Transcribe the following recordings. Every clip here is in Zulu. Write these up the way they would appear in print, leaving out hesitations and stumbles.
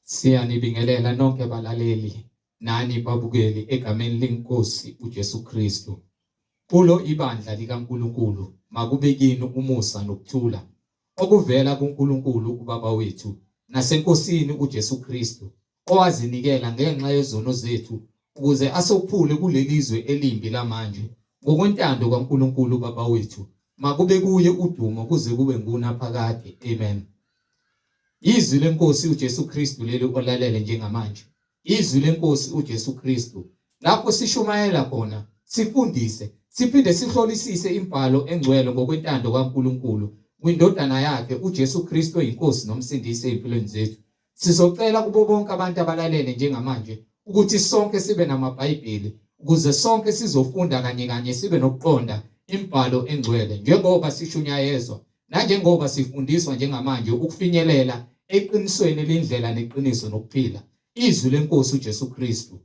Siyanibingelela nonke balaleli nani babukeli egameni leNkosi uJesu Kristu. Kulo ibandla likaNkulunkulu makube kini umusa nokuthula okuvela kuNkulunkulu uBaba wethu naseNkosini uJesu Kristu, owazinikela ngenxa yezono zethu ukuze asophule kulelizwe elimbi lamanje. Ngokwentando kaNkulunkulu uBaba wethu makube kuye udumo kuze kube ngunaphakade. Amen. Izwi lenkosi uJesu Kristu leli olalele njengamanje. Izwi lenkosi uJesu Kristu lapho sishumayela khona, sifundise, siphinde sihlolisise imbhalo engcwele ngokwentando kaNkulunkulu kwindodana yakhe uJesu Kristu oyinkosi nomsindisi empilweni zethu. Sizocela kubo bonke abantu abalalele njengamanje ukuthi sonke sibe namaBhayibheli ukuze sonke sizofunda kanye sibe nokuqonda imbhalo engcwele njengoba sishunyayezwa nanjengoba sifundiswa njengamanje ukufinyelela eqinisweni lendlela neqiniso nokuphila izwi lenkosi uJesu Kristu.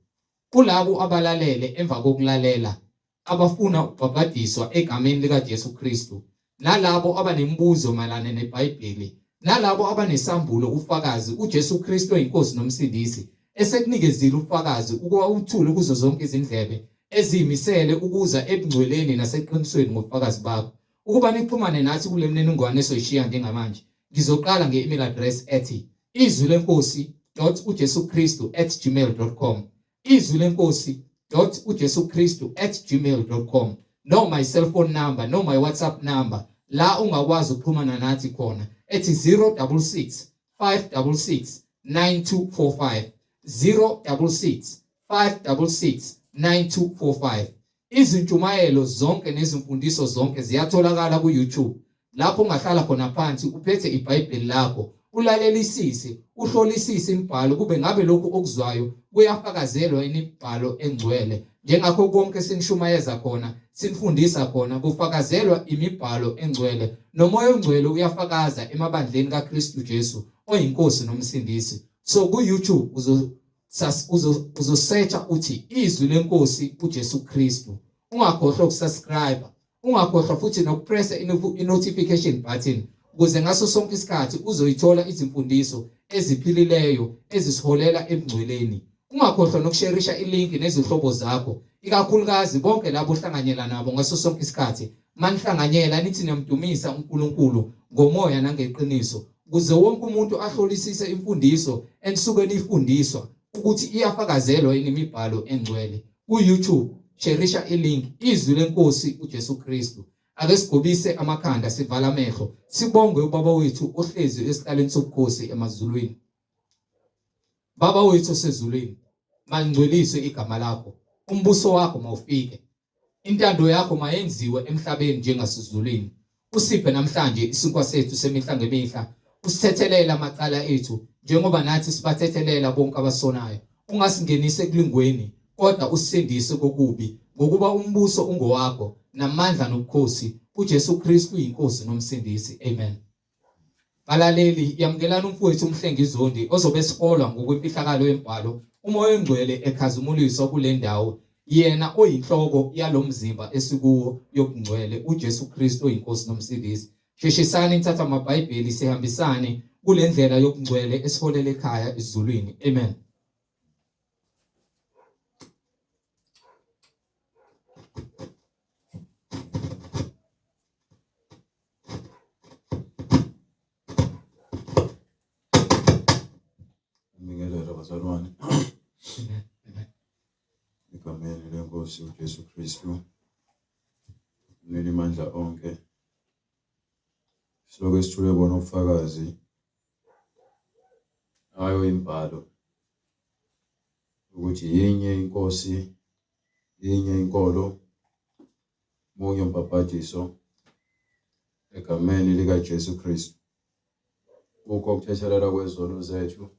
Kulabo abalalele emva kokulalela abafuna ukubhaphathizwa egameni lika Jesu Kristu, nalabo abanemibuzo mayelana neBhayibheli, nalabo abanesambulo ufakazi uJesu Kristu oyinkosi nomsindisi esekunikezile ufakazi ukuba uthule kuzo zonke izindlebe ezimisele ukuza ebungcweleni naseqinisweni ngofakazi bakho. Ukuba nixhumane nathi kule mniningwane esoyishiya njengamanje, ngizoqala nge-email address ethi izwilenkosi.ujesukristu@gmail.com, izwilenkosi.ujesukristu@gmail.com, no my cell phone number, no my WhatsApp number la ungakwazi ukuxhumana nathi khona ethi 066 566 9245, 066 566 9245. Izintshumayelo zonke nezimfundiso zonke ziyatholakala ku-YouTube lapho ungahlala khona phansi uphethe iBhayibheli lakho ulalelisise, uhlolisise imibhalo kube ngabe lokhu okuzwayo kuyafakazelwa imibhalo engcwele. Njengakho konke sinishumayeza khona, sinifundisa khona, kufakazelwa imibhalo engcwele. Nomoya ongcwele uyafakaza emabandleni kaKristu Jesu oyinkosi nomsindisi. So ku-YouTube uzosearcha uthi izwi lenkosi uJesu Kristu. Ungakhohlwa ukusubscribe, ungakhohlwa futhi nokupressa i-notification button ukuze ngaso sonke isikhathi uzoyithola izimfundiso eziphilileyo ezisiholela ebungcweleni. Ungakhohlwa nokusharisha ilinki nezihlobo zakho, ikakhulukazi bonke labo ohlanganyela nabo ngaso sonke isikhathi. Manihlanganyela nithi niyamdumisa uNkulunkulu ngomoya nangeqiniso ukuze wonke umuntu ahlolisise imfundiso enisuke nifundiswa ukuthi iyafakazelwa imibhalo engcwele. Ku-YouTube sharisha ilink izwi lenkosi uJesu Kristu. Ake sigobise amakhanda, sivala amehlo, sibonge uBaba wethu ohlezi esihlalweni sobukhosi emazulwini. Baba wethu osezulwini, malingcweliswe igama lakho, umbuso wakho mawufike, intando yakho mayenziwe emhlabeni njengasezulwini. Usiphe namhlanje isinkwa sethu semihla ngemihla, usithethelela amacala ethu njengoba nathi sibathethelela bonke abasonayo. Ungasingenise ekulingweni kodwa usindise kokubi, ngokuba umbuso ungowakho namandla nobukhosi uJesu Kristu uyinkosi nomsindisi. Amen. Balaleli, yamkelana umfowethu uMhlengizondi ozobe sikolwa ngokwemfihlakalo yembhalo umoya ongcwele ekhazimulisa kule ndawo, yena oyinhloko yalomzimba esikuwo yobungcwele uJesu Kristu oyinkosi nomsindisi. Sheshisani nithatha amaBhayibheli sihambisane kule ndlela yobungcwele esiholele ekhaya ezulwini. Amen. Bazalwane, egameni lenkosi uJesu Kristu, uNelimandla onke, siloke sithule bona ubufakazi ngayo imbhalo ukuthi yinye inkosi, yinye inkolo, munye umbhaphathiso egameni lika Jesu Kristu. Kukho ukuthethelela kwezono zethu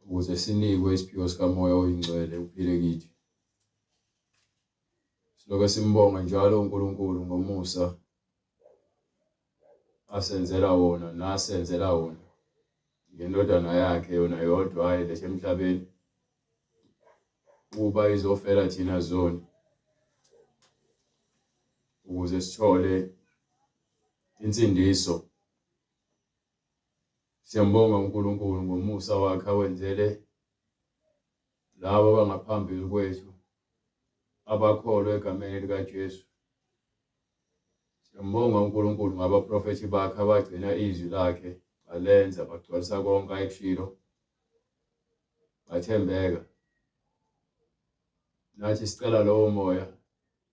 ukuze sinikwe isiphiwo sikamoya oyingcwele uphile kithi. Siloke simbonga njalo uNkulunkulu ngomusa asenzela wona nasenzela wona ngendodana yakhe yona yodwa ayilethe emhlabeni ukuba izofela thina zoni ukuze sithole insindiso Siyambonga uNkulunkulu ngomusa wakhe awenzele labo abangaphambili kwethu abakholwa egameni likaJesu. Siyambonga uNkulunkulu ngabaprofethi bakhe abagcina izwi lakhe balenza bagcwalisa konke ayekushilo bathembeka. Nathi sicela lowo moya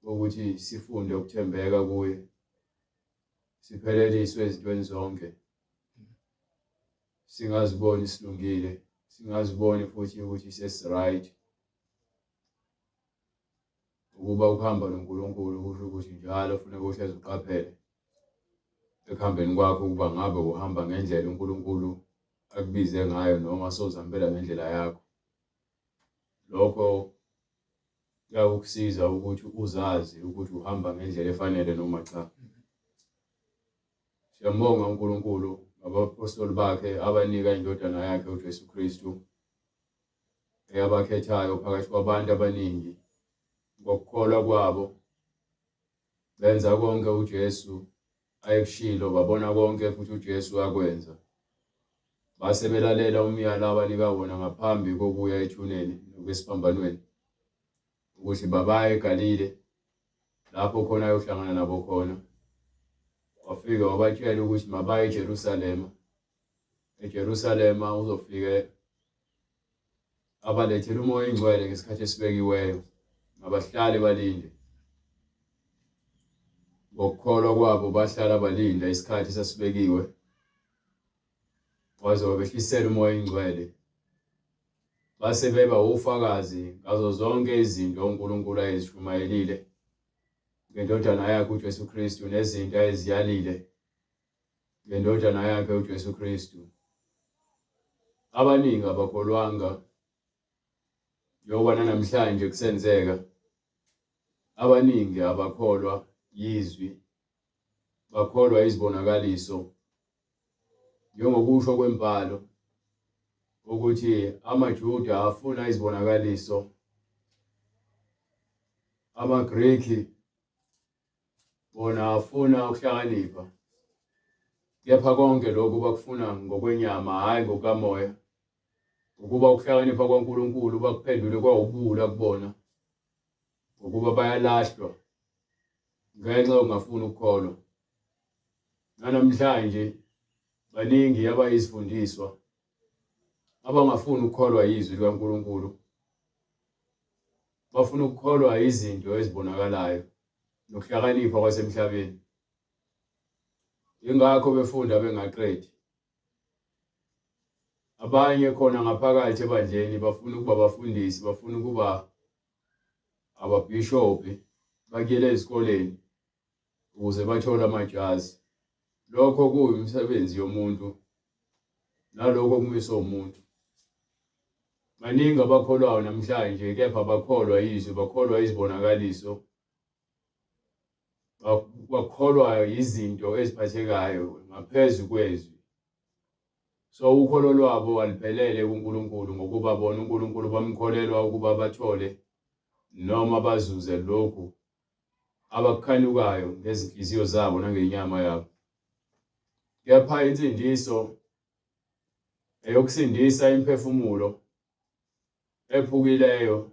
ukuthi sifunde ukuthembeka kuye, sipheleliswe ezintweni zonke, singaziboni silungile, singaziboni futhi ukuthi sesiright. Ukuba ukuhamba noNkulunkulu kusho ukuthi njalo kufanele uhlezi uqaphele ekuhambeni kwakho ukuba ngabe uhamba ngendlela uNkulunkulu akubize ngayo noma sozihambela ngendlela yakho. Lokho kuyakusiza ukuthi uzazi ukuthi uhamba ngendlela efanele noma cha. Siyambonga uNkulunkulu ngabapostoli bakhe abanika indodana yakhe uJesu Kristu eyabakhethayo phakathi kwabantu abaningi. Ngokukholwa kwabo benza konke uJesu ayekushilo, babona konke futhi uJesu akwenza. Base belalela umyalo abanika wona ngaphambi kokuya ethuneni nokwesiphambanweni ukuthi babaye eGalile lapho khona ayohlangana nabo khona. Wafika wabatshela ukuthi mabaye eJerusalema. EJerusalema uzofike abalethele umoya oyingcwele ngesikhathi esibekiweyo, abahlale balinde. Ngokukholwa kwabo bahlala balinda isikhathi sasibekiwe waze wabehlisela umoya oyingcwele. Base beba ufakazi ngazo zonke izinto uNkulunkulu ayezishumayelile ngendodana yakhe uJesu Kristu nezinto ayeziyalile ngendodana yakhe uJesu Kristu. Abaningi abakholwanga njengoba namhlanje kusenzeka. Abaningi abakholwa yizwi, bakholwa izibonakaliso, njengokusho kwembhalo ukuthi amaJuda afuna izibonakaliso, amaGreki bona afuna ukuhlakanipha. Kepha konke lokhu bakufuna ngokwenyama, hayi ngokamoya. Ukuba ukuhlakanipha kwaNkulunkulu bakuphendule kwawubula kubona, ukuba bayalahlwa ngenxa yokungafuni ukukholwa. Namhlanje baningi abayizifundiswa abangafuni ukukholwa yizwi likaNkulunkulu, bafuna ukukholwa izinto ezibonakalayo nokuhlakanipha kwasemhlabeni. Ingakho befunda bengaqedi. Abanye khona ngaphakathi ebandleni bafuna ukuba abafundisi, bafuna ukuba ababhishophi, bakuyele ezikoleni ukuze bathole amajazi. Lokho kuyimisebenzi yomuntu, nalokho kumiswa umuntu. Baningi abakholwayo namhlanje, kepha bakholwa yizwi, bakholwa izibonakaliso, bakholwa izinto eziphathekayo ngaphezu kwezwi. So ukholo lwabo aliphelele kuNkulunkulu ngokuba bona uNkulunkulu bamkholelwa ukuba bathole noma bazuze lokhu abakukhanukayo ngezinhliziyo zabo nangenyama yabo. Kepha insindiso eyokusindisa imphefumulo ephukileyo,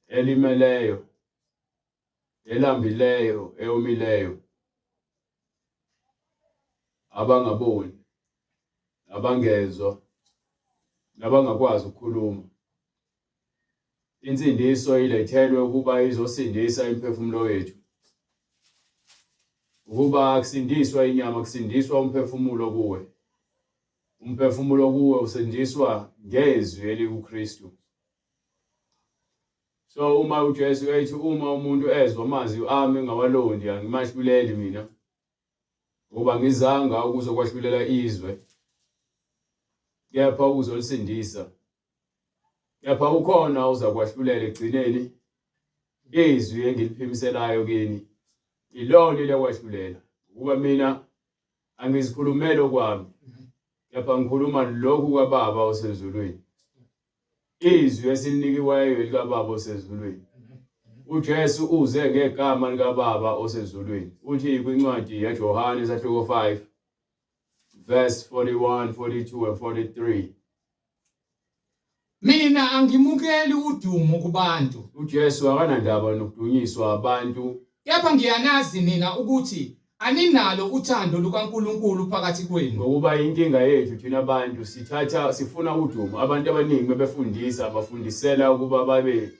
elimeleyo, elambileyo, eyomileyo, abangaboni, abangezwa, nabangakwazi ukukhuluma. Insindiso ilethelwe ukuba izosindisa imphefumulo yethu. Ukuba akusindiswa inyama, kusindiswa umphefumulo kuwe. Umphefumulo kuwe usindiswa ngezwi elikuKristu. So uma uJesu ethi uma umuntu ezwa amazwi ami ngawalondi angimahluleli mina, ngoba ngizanga ukuzokwahlulela izwe, kepha uzolisindisa. Kepha ukhona uzakwahlulela ekugcineni. Izwi engiliphimiselayo kini ilona eliyakwahlulela, ukuba mina angizikhulumeli okwami, kepha ngikhuluma lokhu kaBaba osezulwini. Izwi esilinikiweyo likaBaba osezulwini. uJesu uze ngegama likaBaba osezulwini. Uthi kwincwadi yaJohane isahluko 5 verse 41, 42 and 43. Mina angimukeli udumo kubantu, uJesu akanandaba nokudunyiswa abantu, kepha ngiyanazi nina ukuthi aninalo uthando lukaNkulunkulu phakathi kwenu. ngokuba inkinga yethu thina abantu sifuna udumo. Abantu abaningi befundisa bafundisela ukuba babe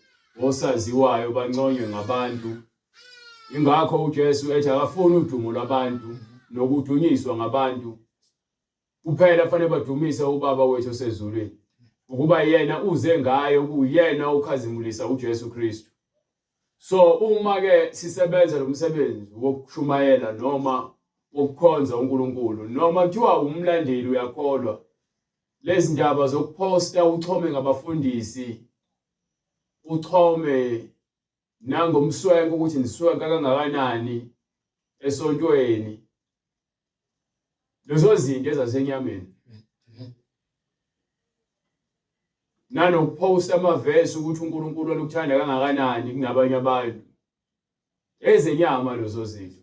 osaziwayo banconywe ngabantu. Ingakho uJesu ethi akafuni udumo lwabantu nokudunyiswa ngabantu. Kuphela fanele badumise uBaba wethu osezulwini, ukuba yena uze ngaye, kuyena ukhazimulisa uJesu Kristu. So uma ke sisebenza lo msebenzi wokushumayela noma wokukhonza uNkulunkulu, noma kuthiwa umlandeli uyakholwa, lezi ndaba zokuposta uchome ngabafundisi, uchome nangomswenko ukuthi niswenka kangakanani esontweni, lezo zinto ezasenyameni, nanokuposta amavesi ukuthi uNkulunkulu ulukuthanda kangakanani kunabanye abantu, ezenyama lezo zinto.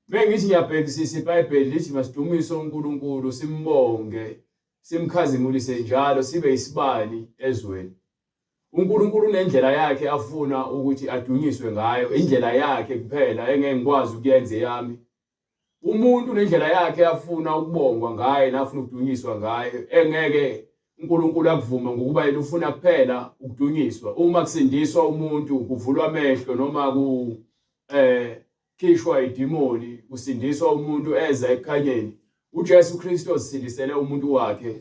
Mengithi ngiyabhekisisa iBhayibheli lithi masidumise uNkulunkulu, simbonge, simkhazimulise njalo, sibe isibani ezweni. uNkulunkulu unendlela yakhe afuna ukuthi adunyiswe ngayo, indlela yakhe kuphela engeke ngikwazi ukuyenza yami. Umuntu unendlela yakhe afuna ukubongwa ngayo nafuna ukudunyiswa ngayo, engeke uNkulunkulu akuvuma ngokuba yena ufuna kuphela ukudunyiswa. Uma kusindiswa umuntu, kuvulwa amehlo noma khishwa idimoni, kusindiswa umuntu eza ekukhanyeni, uJesu Kristu osindisele umuntu wakhe.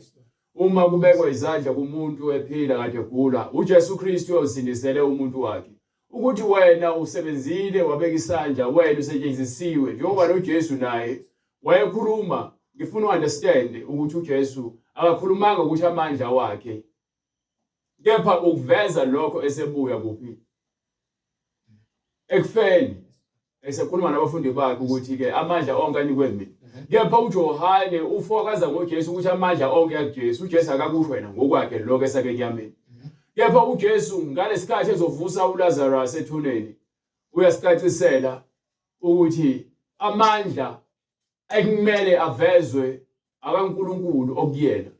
Uma kubekwa izandla kumuntu ephila kade egula, uJesu Kristu osindisele umuntu wakhe. Ukuthi wena usebenzile wabeka isandla, wena usetshenzisiwe, njengoba noJesu naye wayekhuluma. Ngifuna uunderstand ukuthi uJesu akakhulumanga ukuthi amandla wakhe, kepha ukuveza lokho esebuya kuphi ekufeni, esekhuluma nabafundi bakhe ukuthi ke amandla onke anikwe mina. Kepha uJohane ufokaza ngoJesu ukuthi amandla onke akuJesu. uJesu akakusho wena ngokwakhe lokho esake enyameni. Kepha uJesu ngalesikhathi ezovusa uLazarus ethuneni, uyasicacisela ukuthi amandla ekumele avezwe akaNkulunkulu okuyena.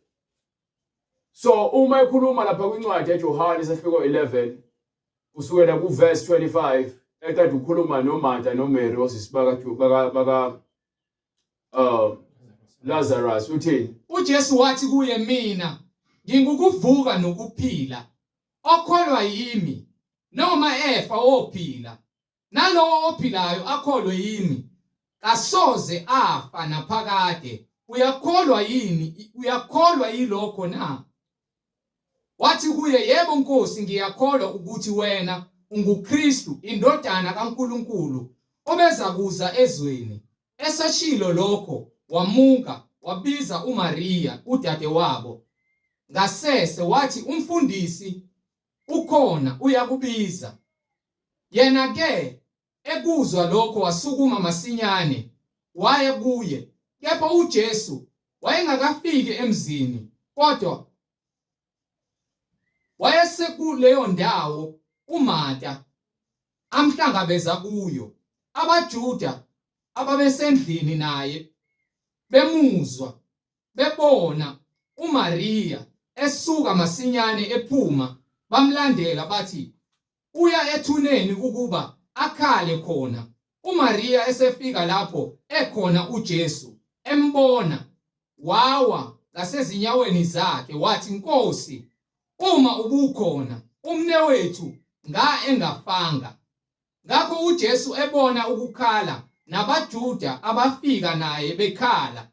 So uma ekhuluma lapha kwincwadi yaJohane isahluko 11 kusukela kuverse 25, ekade ukhuluma noMartha noMary osisibaka Lazarus, uthini? uJesu wathi kuye, mina ngingukuvuka nokuphila, okholwa yimi noma efa ophila, nalowo ophilayo akholwe yimi kasoze afa naphakade. Uyakholwa yini? Uyakholwa yilokho na? Wathi kuye, yebo Nkosi, ngiyakholwa ukuthi wena unguKristu, indodana kaNkulunkulu, obeza kuza ezweni. Esashilo lokho wamuka, wabiza uMariya udadewabo ngasese, wathi, umfundisi ukhona uyakubiza. Yena ke ekuzwa lokho wasukuma masinyane waya kuye. Kepha uJesu wayengakafiki emzini, kodwa wayesekuleyo ndawo uMartha amhlangabeza kuyo. AbaJuda ababesendlini naye bemuzwa, bebona uMariya esuka masinyane ephuma, bamlandela bathi, uya ethuneni ukuba akhale khona. uMariya esefika lapho ekhona uJesu, embona, wawa ngasezinyaweni zakhe, wathi, Nkosi, uma ubukhona, umnewethu engafanga. Ngakho uJesu ebona ukukhala nabaJuda abafika naye bekhala,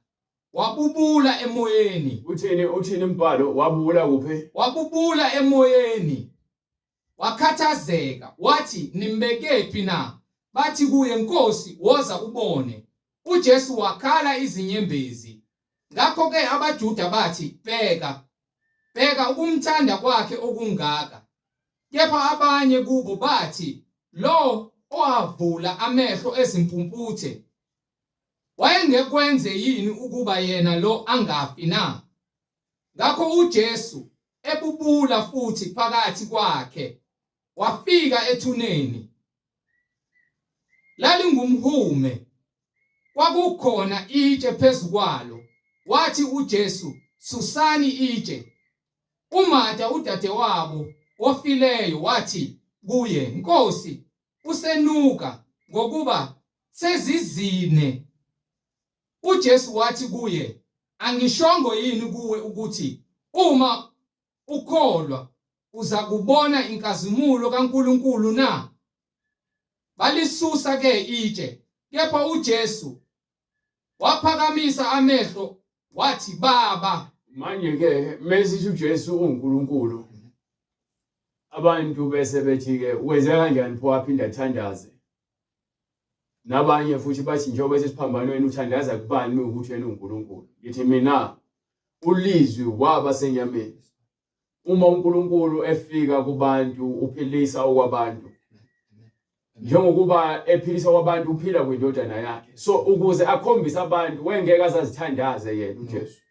wabubula emoyeni. Uthini umbhalo? Wabubula kuphi? Wabubula emoyeni, wakhathazeka, wathi, nimbekephi na? Bathi kuye, Nkosi, woza ubone. uJesu wakhala izinyembezi. Ngakho-ke abaJuda bathi, bheka ukumthanda kwakhe okungaka. Kepha abanye kubo bathi, lo owavula amehlo ezimpumputhe wayengekwenze yini ukuba yena lo angafi na? Ngakho uJesu ebubula futhi phakathi kwakhe, wafika ethuneni. Lalingumhume, kwakukhona itshe phezukwalo. Wathi uJesu, susani itshe. uMatha udadewabo ofileyo wathi kuye, Nkosi, usenuka ngokuba sezizine. uJesu wathi kuye, angishongo yini kuwe ukuthi uma ukholwa uza kubona inkazimulo kaNkulunkulu na? Balisusa ke itshe, kepha uJesu waphakamisa amehlo wathi, Baba. Manje ke mesithi uJesu uNkulunkulu, abantu bese bethi ke wenze kanjani pho waphinda athandaze? Nabanye futhi bathi njengoba sesiphambanweni uthandaza kubani ukuthi yena uNkulunkulu? Ngithi mina ulizwi waba senyameni. Uma uNkulunkulu efika kubantu uphilisa okwabantu. Njengokuba ephilisa kwabantu uphila kwindodana yakhe. So ukuze akhombise abantu wengeke azazithandaze yena uJesu.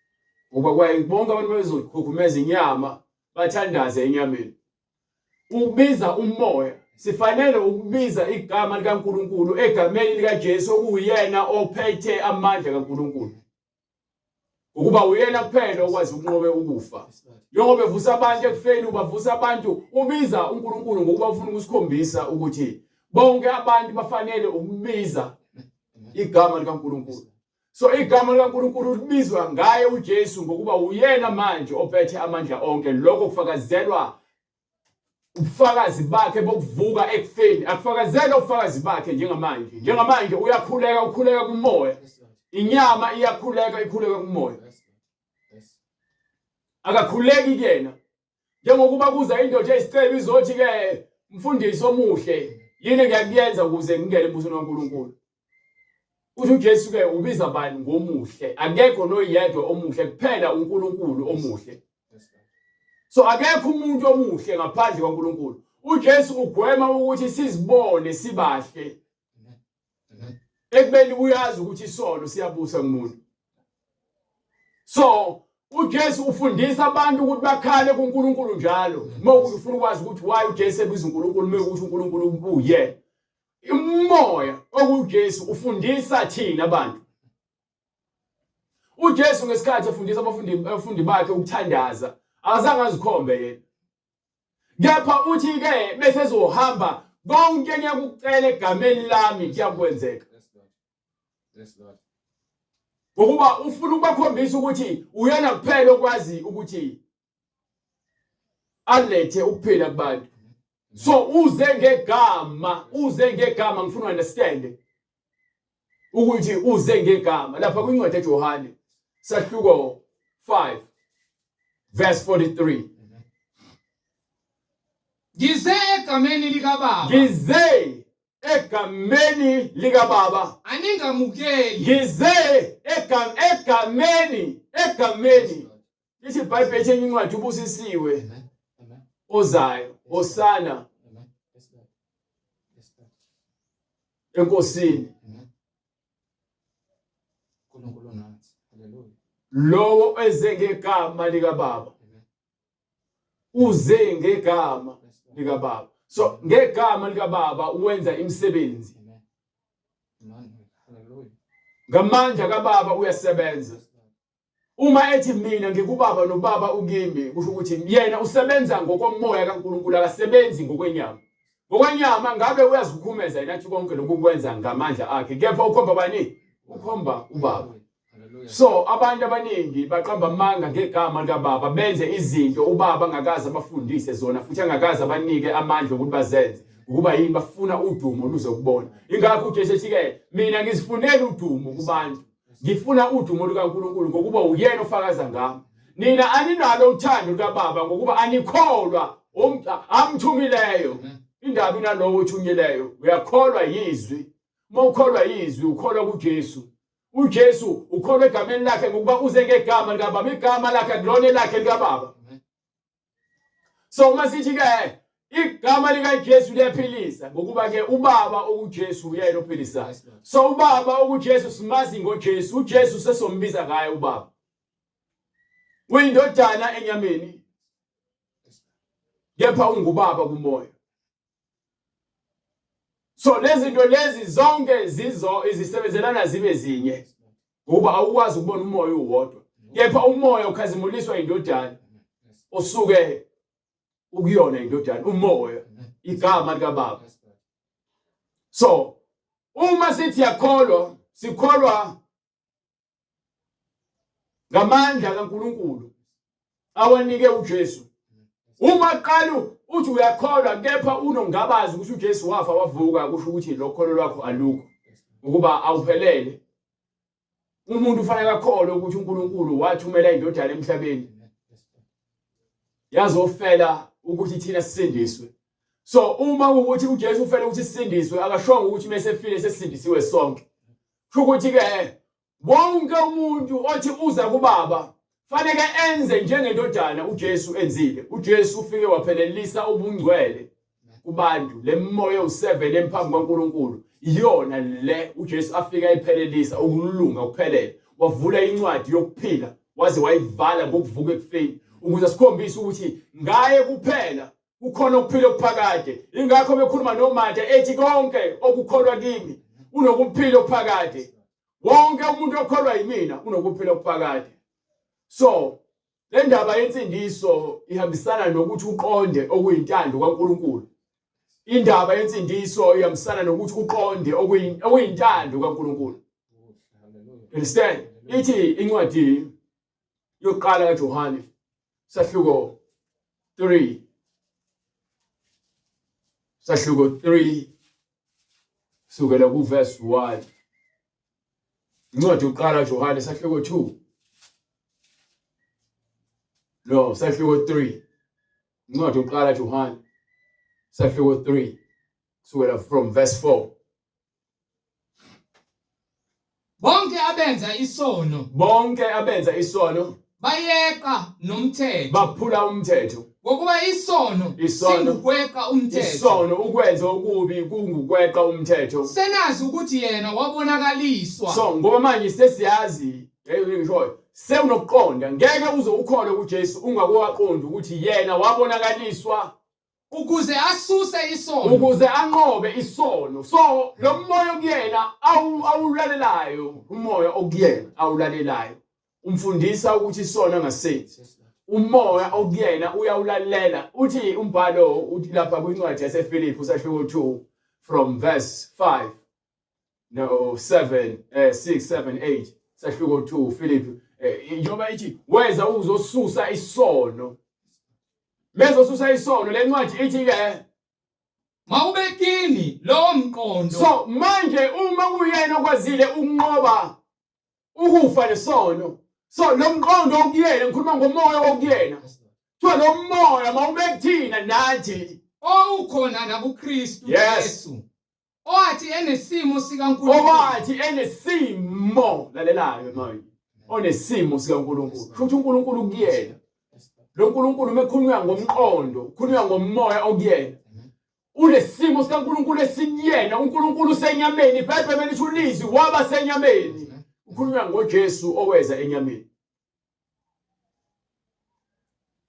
Ngoba bonke abantu bezokhukhumeza inyama bathandaze enyameni. Ubiza umoya, sifanele ukubiza igama likaNkulunkulu egameni likaJesu okuyena ophethe amandla kaNkulunkulu. Ukuba uyena kuphela okwazi ukunqoba ukufa. Njengoba evusa abantu ekufeni ubavusa abantu, ubiza uNkulunkulu ngokuba ufuna ukusikhombisa ukuthi bonke abantu bafanele ukubiza igama likaNkulunkulu. So igama likaNkulunkulu libizwa ngaye uJesu ngokuba uyena manje ophethe amandla onke. Lokho kufakazelwa ubufakazi bakhe bokuvuka ekufeni. Akufakazela ubufakazi bakhe njengamanje. Njengamanje ukhuleka kumoya. Inyama iyakhuleka kumoya. Akakhuleki yena. Njengokuba kuza indoda eyisicebe izothi ke mfundisi omuhle, yini ngiyakuyenza ukuze ngingene embusweni kaNkulunkulu. Uthi uJesu ke ubiza bani ngomuhle? Akekho noyedwa omuhle kuphela uNkulunkulu omuhle. So akekho umuntu omuhle ngaphandle kaNkulunkulu. uJesu ugwema ukuthi sizibone sibahle. Ekubeni uyazi ukuthi isono siyabusa kumuntu. So uJesu ufundisa abantu ukuthi bakhale kuNkulunkulu njalo. Uma ufuna ukwazi ukuthi why uJesu ebiza uNkulunkulu ukuthi uNkulunkulu ubuye. Umoya okuJesu ufundisa thina abantu. uJesu ngesikhathi efundisa abafundi bakhe ukuthandaza, azange azikhombe yena. Kepha uthi ke bese ezohamba konke ngiyakucela egameni lami kuyakwenzeka. Yes Lord. Ngokuba ufuna ukubakhombisa ukuthi uyena kuphela okwazi ukuthi alethe ukuphila kubantu. So uze ngegama ngifuna understand ukuthi uze ngegama lapha kwincwadi kaJohane sahluko 5 verse 43. Ngize egameni likaBaba. Ngize egameni likaBaba. Aningamukeli. Ngize egameni. Ithi iBhayibheli ethe incwadi ubusisiwe. Ozayo, Hosana. Enkosini. uNkulunkulu nansi. Haleluya. Lowo eze ngegama likaBaba. Uze ngegama likaBaba. So ngegama likaBaba uwenza imisebenzi. Haleluya. Ngamandla kaBaba uyasebenza. Uma ethi mina ngikuBaba noBaba ukimi, kusho ukuthi yena usebenza ngokomoya kaNkulunkulu, akasebenzi ngokwenyama. Ngokwenyama ngabe uyazikhumeza yena athi konke lokukwenza ngamandla akhe. Kepha ukhomba bani? Ukhomba uBaba. So abantu abaningi baqamba amanga ngegama likaBaba, benze izinto uBaba angakaze abafundise zona futhi angakaze abanike amandla ukuthi bazenze. Ukuba yini bafuna udumo luzokubona. Ingakho uJesu ethi ke mina ngizifunela udumo kubantu. Ngifuna udumo lukaNkulunkulu ngokuba uyena ofakaza ngami. Nina aninalo uthando lukaBaba ngokuba anikholwa amthumileyo. Indaba inalowo othunyeleyo. Uyakholwa yizwi. Uma ukholwa yizwi ukholwa kuJesu. uJesu ukholwa egameni lakhe ngokuba uze ngegama likaBaba. Igama lakhe akulona lakhe likaBaba. So uma sithi ke igama likaJesu liyaphilisa ngokuba ke uBaba okuJesu uyena ophilisayo. So uBaba okuJesu simazi ngoJesu. uJesu sesombiza ngaye uBaba. Uyindodana enyameni. Kepha unguBaba kumoya. So lezi zinto lezi zonke izisebenzelana zibe zinye. Ngoba awukwazi ukubona umoya uwodwa. Kepha umoya ukhazimuliswa indodana osuke ukuyona indodana umoya igama likaBaba. So uma sithi yakholwa sikholwa ngamandla kaNkulunkulu awanike uJesu. Uma qala uthi uyakholwa kepha unongabazi ukuthi uJesu wafa wavuka kusho ukuthi lokholo lwakho alukho ukuba awuphelele. Umuntu ufanele akholwe ukuthi uNkulunkulu wathumela indodana emhlabeni yazofela ukuthi thina sisindiswe. So uma ukuthi uJesu ufela ukuthi sisindiswe akashongo ukuthi mesefile sesindisiwe sonke. Kusho ukuthi ke wonke umuntu othi uza kuBaba fanele enze njengendodana uJesu enzile. UJesu ufike waphelelisa ubungcwele kubantu. Le moya u7 emphambi kaNkulunkulu iyona le uJesu afika iphelelisa ukulunga kuphelele. Wavula incwadi yokuphila waze wayivala ngokuvuka ekufeni ukuze sikhombise ukuthi ngaye kuphela kukhona ukuphila okuphakade. Ingakho bekhuluma noMatha ethi konke okukholwa kimi unokuphila okuphakade. Wonke umuntu okholwa yimina unokuphila okuphakade. So le ndaba yensindiso ihambisana nokuthi uqonde okuyintando kaNkulunkulu. Indaba yensindiso ihambisana nokuthi uqonde okuyintando kaNkulunkulu. Understand? Ithi incwadi yokuqala kaJohane sahluko 3 sukela ku verse 1. Incwadi yokuqala kaJohane sahluko 2. No, sahluko 3. Incwadi yokuqala kaJohane sahluko 3 sukela from verse 4. Bonke abenza isono bayeka nomthetho baphula umthetho. ngokuba isono singukweqa umthetho. Isono ukwenza okubi kungukweqa umthetho. Senazi ukuthi yena wabonakaliswa. So ngoba manje sesiyazi ngisho sewunokuqonda ngeke uze ukhole kuJesu ungakowaqonda ukuthi yena wabonakaliswa ukuze asuse isono, ukuze anqobe isono. So lo moya okuyena awulalelayo, umoya okuyena awulalelayo umfundisa ukuthi isono angasethi. Umoya okuyena uyawulalela. Uthi umbhalo uthi lapha kwincwadi yaseFilipi sahluko 2 from verse 5 no 7 6 7 8 sahluko 2 Filipi njoba ithi weza uzosusa isono. Mezosusa isono le ncwadi ithi ke mawubekini lo mqondo. So manje uma kuyena okwazile ukunqoba ukufa lesono. So lo mqondo okuyena ngikhuluma ngomoya okuyena. So lo moya mawubekuthina nathi Owukhona nakuKristu Yesu. Owathi enesimo sikaNkulunkulu. Owathi enesimo lalelayo manje. Onesimo sikaNkulunkulu. Futhi uNkulunkulu kuyena. Lo nkulunkulu mekhulunywa ngomqondo, khulunywa ngomoya okuyena. Unesimo sikaNkulunkulu esiyena, uNkulunkulu senyameni, iBhayibheli lithi ulizwi waba senyameni. Ukhulunywa ngoJesu oweza enyameni.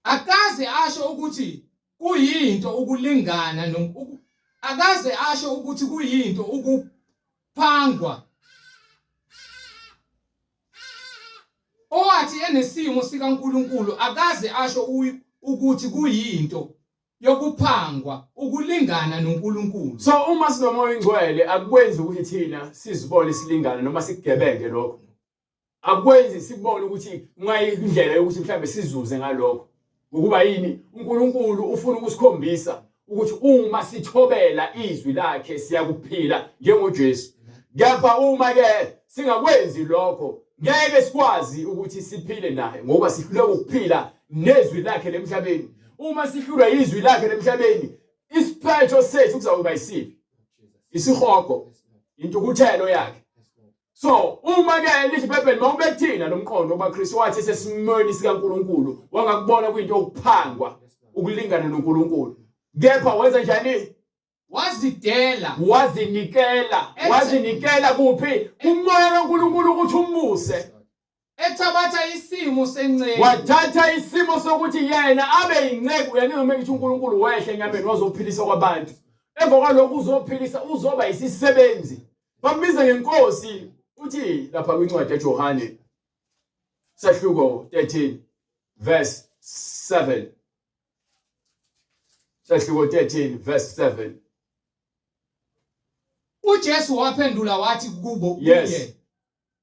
Akaze asho ukuthi kuyinto ukulingana akaze asho ukuthi kuyinto ukuphangwa. Owathi enesimo sikaNkulunkulu akaze asho ukuthi kuyinto yokuphangwa ukulingana noNkulunkulu. So uma sinomoya ingcwele akwenzi ukuthi thina sizibone silingana noma sigebenge lokho. Akwenzi sibone ukuthi ngayindlela yokuthi mhlambe sizuze ngalokho. Ukuba yini uNkulunkulu ufuna ukusikhombisa ukuthi uma sithobela izwi lakhe siyakuphila njengoJesu. Kepha uma ke singakwenzi lokho ngeke sikwazi ukuthi siphile naye ngoba sihluleka ukuphila nezwi lakhe lemhlabeni. Uma sihlulwa izwi lakhe lemhlabeni isiphetho sethu kuzakuba yisiphi? Isihogo, intukuthelo yakhe. So uma ke lithi iBhayibheli mawubekuthina nomqondo obaKristu wathi sesimweni sikaNkulunkulu wangakubona kuyinto okuphangwa ukulingana noNkulunkulu. Kepha wenza njani? Wazidela, wazinikela kuphi? Umoya kaNkulunkulu ukuthi umbuse. Ethabatha isimo senceku. Wathatha isimo sokuthi yena abe yinceku. Yaningome ngithi uNkulunkulu wehle enyameni wazophilisa kwabantu. emva kwalokho uzophilisa uzoba isisebenzi bambiza ngenkosi uthi lapha kwincwadi yaJohane sahluko 13 verse 7 sahluko 13 verse 7 uJesu waphendula wathi kubo Yes. kuye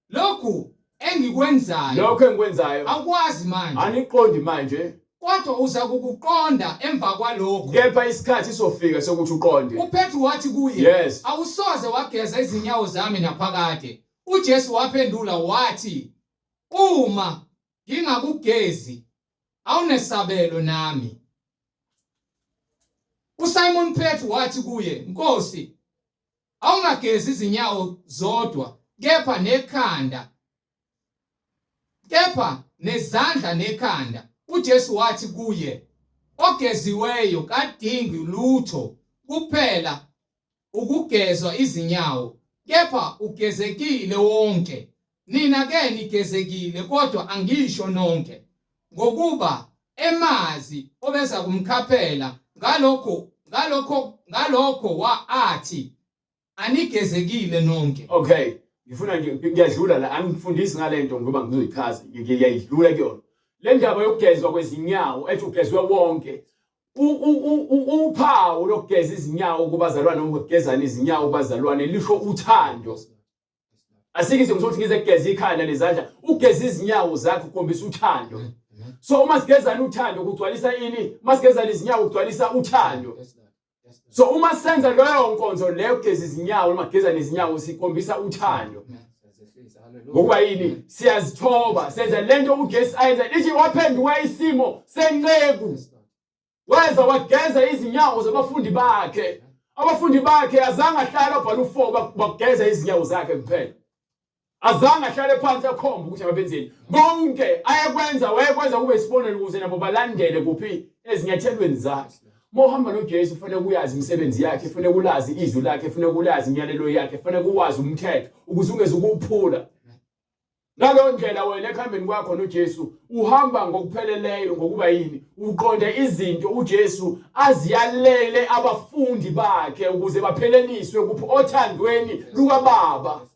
lokhu engikwenzayo lokho engikwenzayo awukwazi manje aniqondi manje kodwa uza kukuqonda emva kwalokho. kepha isikhathi sofika sokuthi uqonde. uPetru wathi kuye Yes. awusoze wageza izinyawo zami naphakade. uJesu waphendula wathi uma ngingakugezi awunesabelo nami. uSimon Petru wathi kuye Nkosi awungagezi izinyawo zodwa kepha nezandla nekhanda. uJesu wathi kuye ogeziweyo kadingi lutho kuphela ukugezwa izinyawo kepha ugezekile wonke. Nina ke nigezekile kodwa angisho nonke ngokuba emazi obeza kumkhaphela ngalokho athi anigezekile nonke. Okay, ngifuna nje ngiyadlula la angifundisi ngalento ngoba ngizoyichaza ngiyayidlula kuyona. Le ndaba yokugezwa kwezinyawo ethi ugezwe wonke. Uphawu lokugeza izinyawo kubazalwane noma ukugezana izinyawo kubazalwane lisho uthando. Asikize ngizothi ngize kugeza ikhanda nezandla ugeza izinyawo zakho ukhombisa uthando. So uma sigezana uthando kugcwalisa ini? Uma sigezana izinyawo kugcwalisa uthando. So uma senza leyo nkonzo leyo kugeza izinyawo noma kugezana izinyawo sikhombisa uthando. Ngokuba yini siyazithoba senza lento uJesu ayenza lithi waphenduka isimo senceku weza wageza izinyawo zabafundi bakhe. Abafundi bakhe azange ahlala bhala u4 bakugeza izinyawo zakhe kuphela. Azange ahlale phansi akhomba ukuthi abenzeni bonke wayekwenza kube isibonelo ukuze nabo balandele kuphi ezinyathelweni zakhe. Mohamba noJesu ufanele kuyazi imisebenzi yakhe, ufanele kulazi izwi lakhe, ufanele kulazi imiyalelo yakhe, ufanele kuwazi umthetho ukuze ungeze ukuphula. Ngalo ndlela wena ekhambeni kwakho noJesu uhamba ngokupheleleyo ngokuba yini uqonde izinto uJesu aziyalele abafundi bakhe ukuze bapheleliswe kuphi othandweni lukaBaba.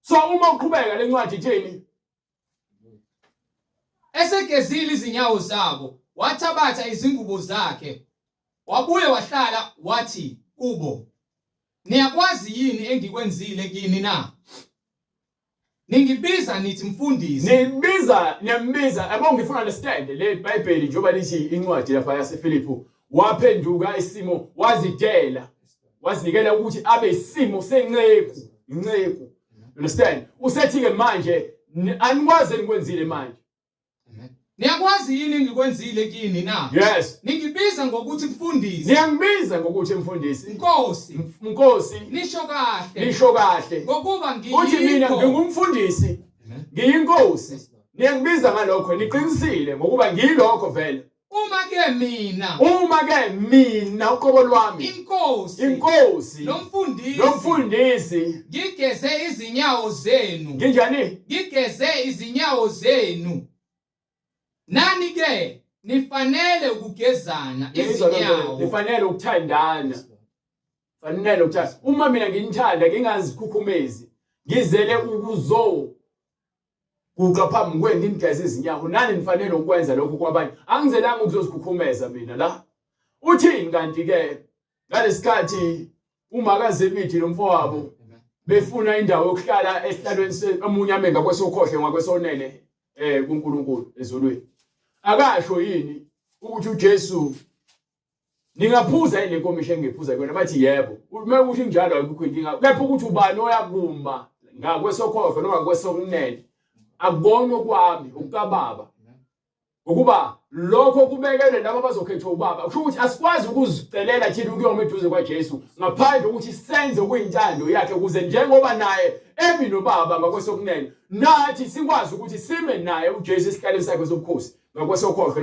So uma uqhubeka lencwadi ithini? Esegezile izinyawo zabo wathabatha izingubo zakhe wabuye wahlala wathi kubo niyakwazi yini engikwenzile kini na? Ningibiza nithi mfundisi. Niyambiza yabo ngifuna understand le iBhayibheli njoba lithi incwadi lapha yaseFilipi waphenduka isimo wazidela wazinikela ukuthi abe isimo senceku. Understand? Usethi ke manje anikwazi nikwenzile manje. Niyakwazi yini engikwenzile kini na? Yes. Ningibiza ngokuthi mfundisi. Niyambiza ngokuthi mfundisi. Nkosi. Nisho kahle. Ngokuba uthi mina ngingumfundisi. Ngiyinkosi. Niyangibiza ngalokho niqinisile ngokuba ngiyilokho vele. Uma ke mina uqobo lwami inkosi nomfundisi ngigeze izinyawo zenu. Nginjani? Ngigeze izinyawo zenu. Nani ke nifanele ukugezana izinyawo. Nifanele ukuthandana. Fanele ukuthanda. Uma mina nginithanda ngingazikhukhumezi ngizele ukuzo kuqa phambi kwenu ngigeze izinyawo nani nifanele ukwenza lokho kwabanye. Angizelanga ukuzozikhukhumeza mina la. Uthini kanti ke ngalesikhathi umakaZebidi nomfowabo befuna indawo yokuhlala esihlalweni omunye ame ngakwesokhohle ngakwesonene kuNkulunkulu ezolweni. Akasho yini ukuthi uJesu ningaphuza ile nkomishi engiphuza kuyona bathi yebo. Uma ukuthi njalo akukho inkinga. Kepha ukuthi ubani oyakuma ngakwesokhohle noma ngakwesokunene akubona okwami ukukaBaba. Ukuba lokho kubekelwe labo bazokhetha uBaba. Kusho ukuthi asikwazi ukuzicelela thina ukuyoma eduze kwaJesu ngaphandle ukuthi senze okuyintando yakhe ukuze njengoba naye emi noBaba ngakwesokunene nathi sikwazi ukuthi sime naye uJesu esikhaleni sakhe sobukhosi ngakwesokhohle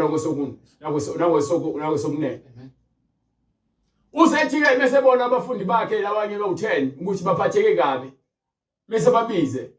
nakwesokunene. Usethi ke bese bona abafundi bakhe labanye be10 ukuthi baphatheke kabi bese babize.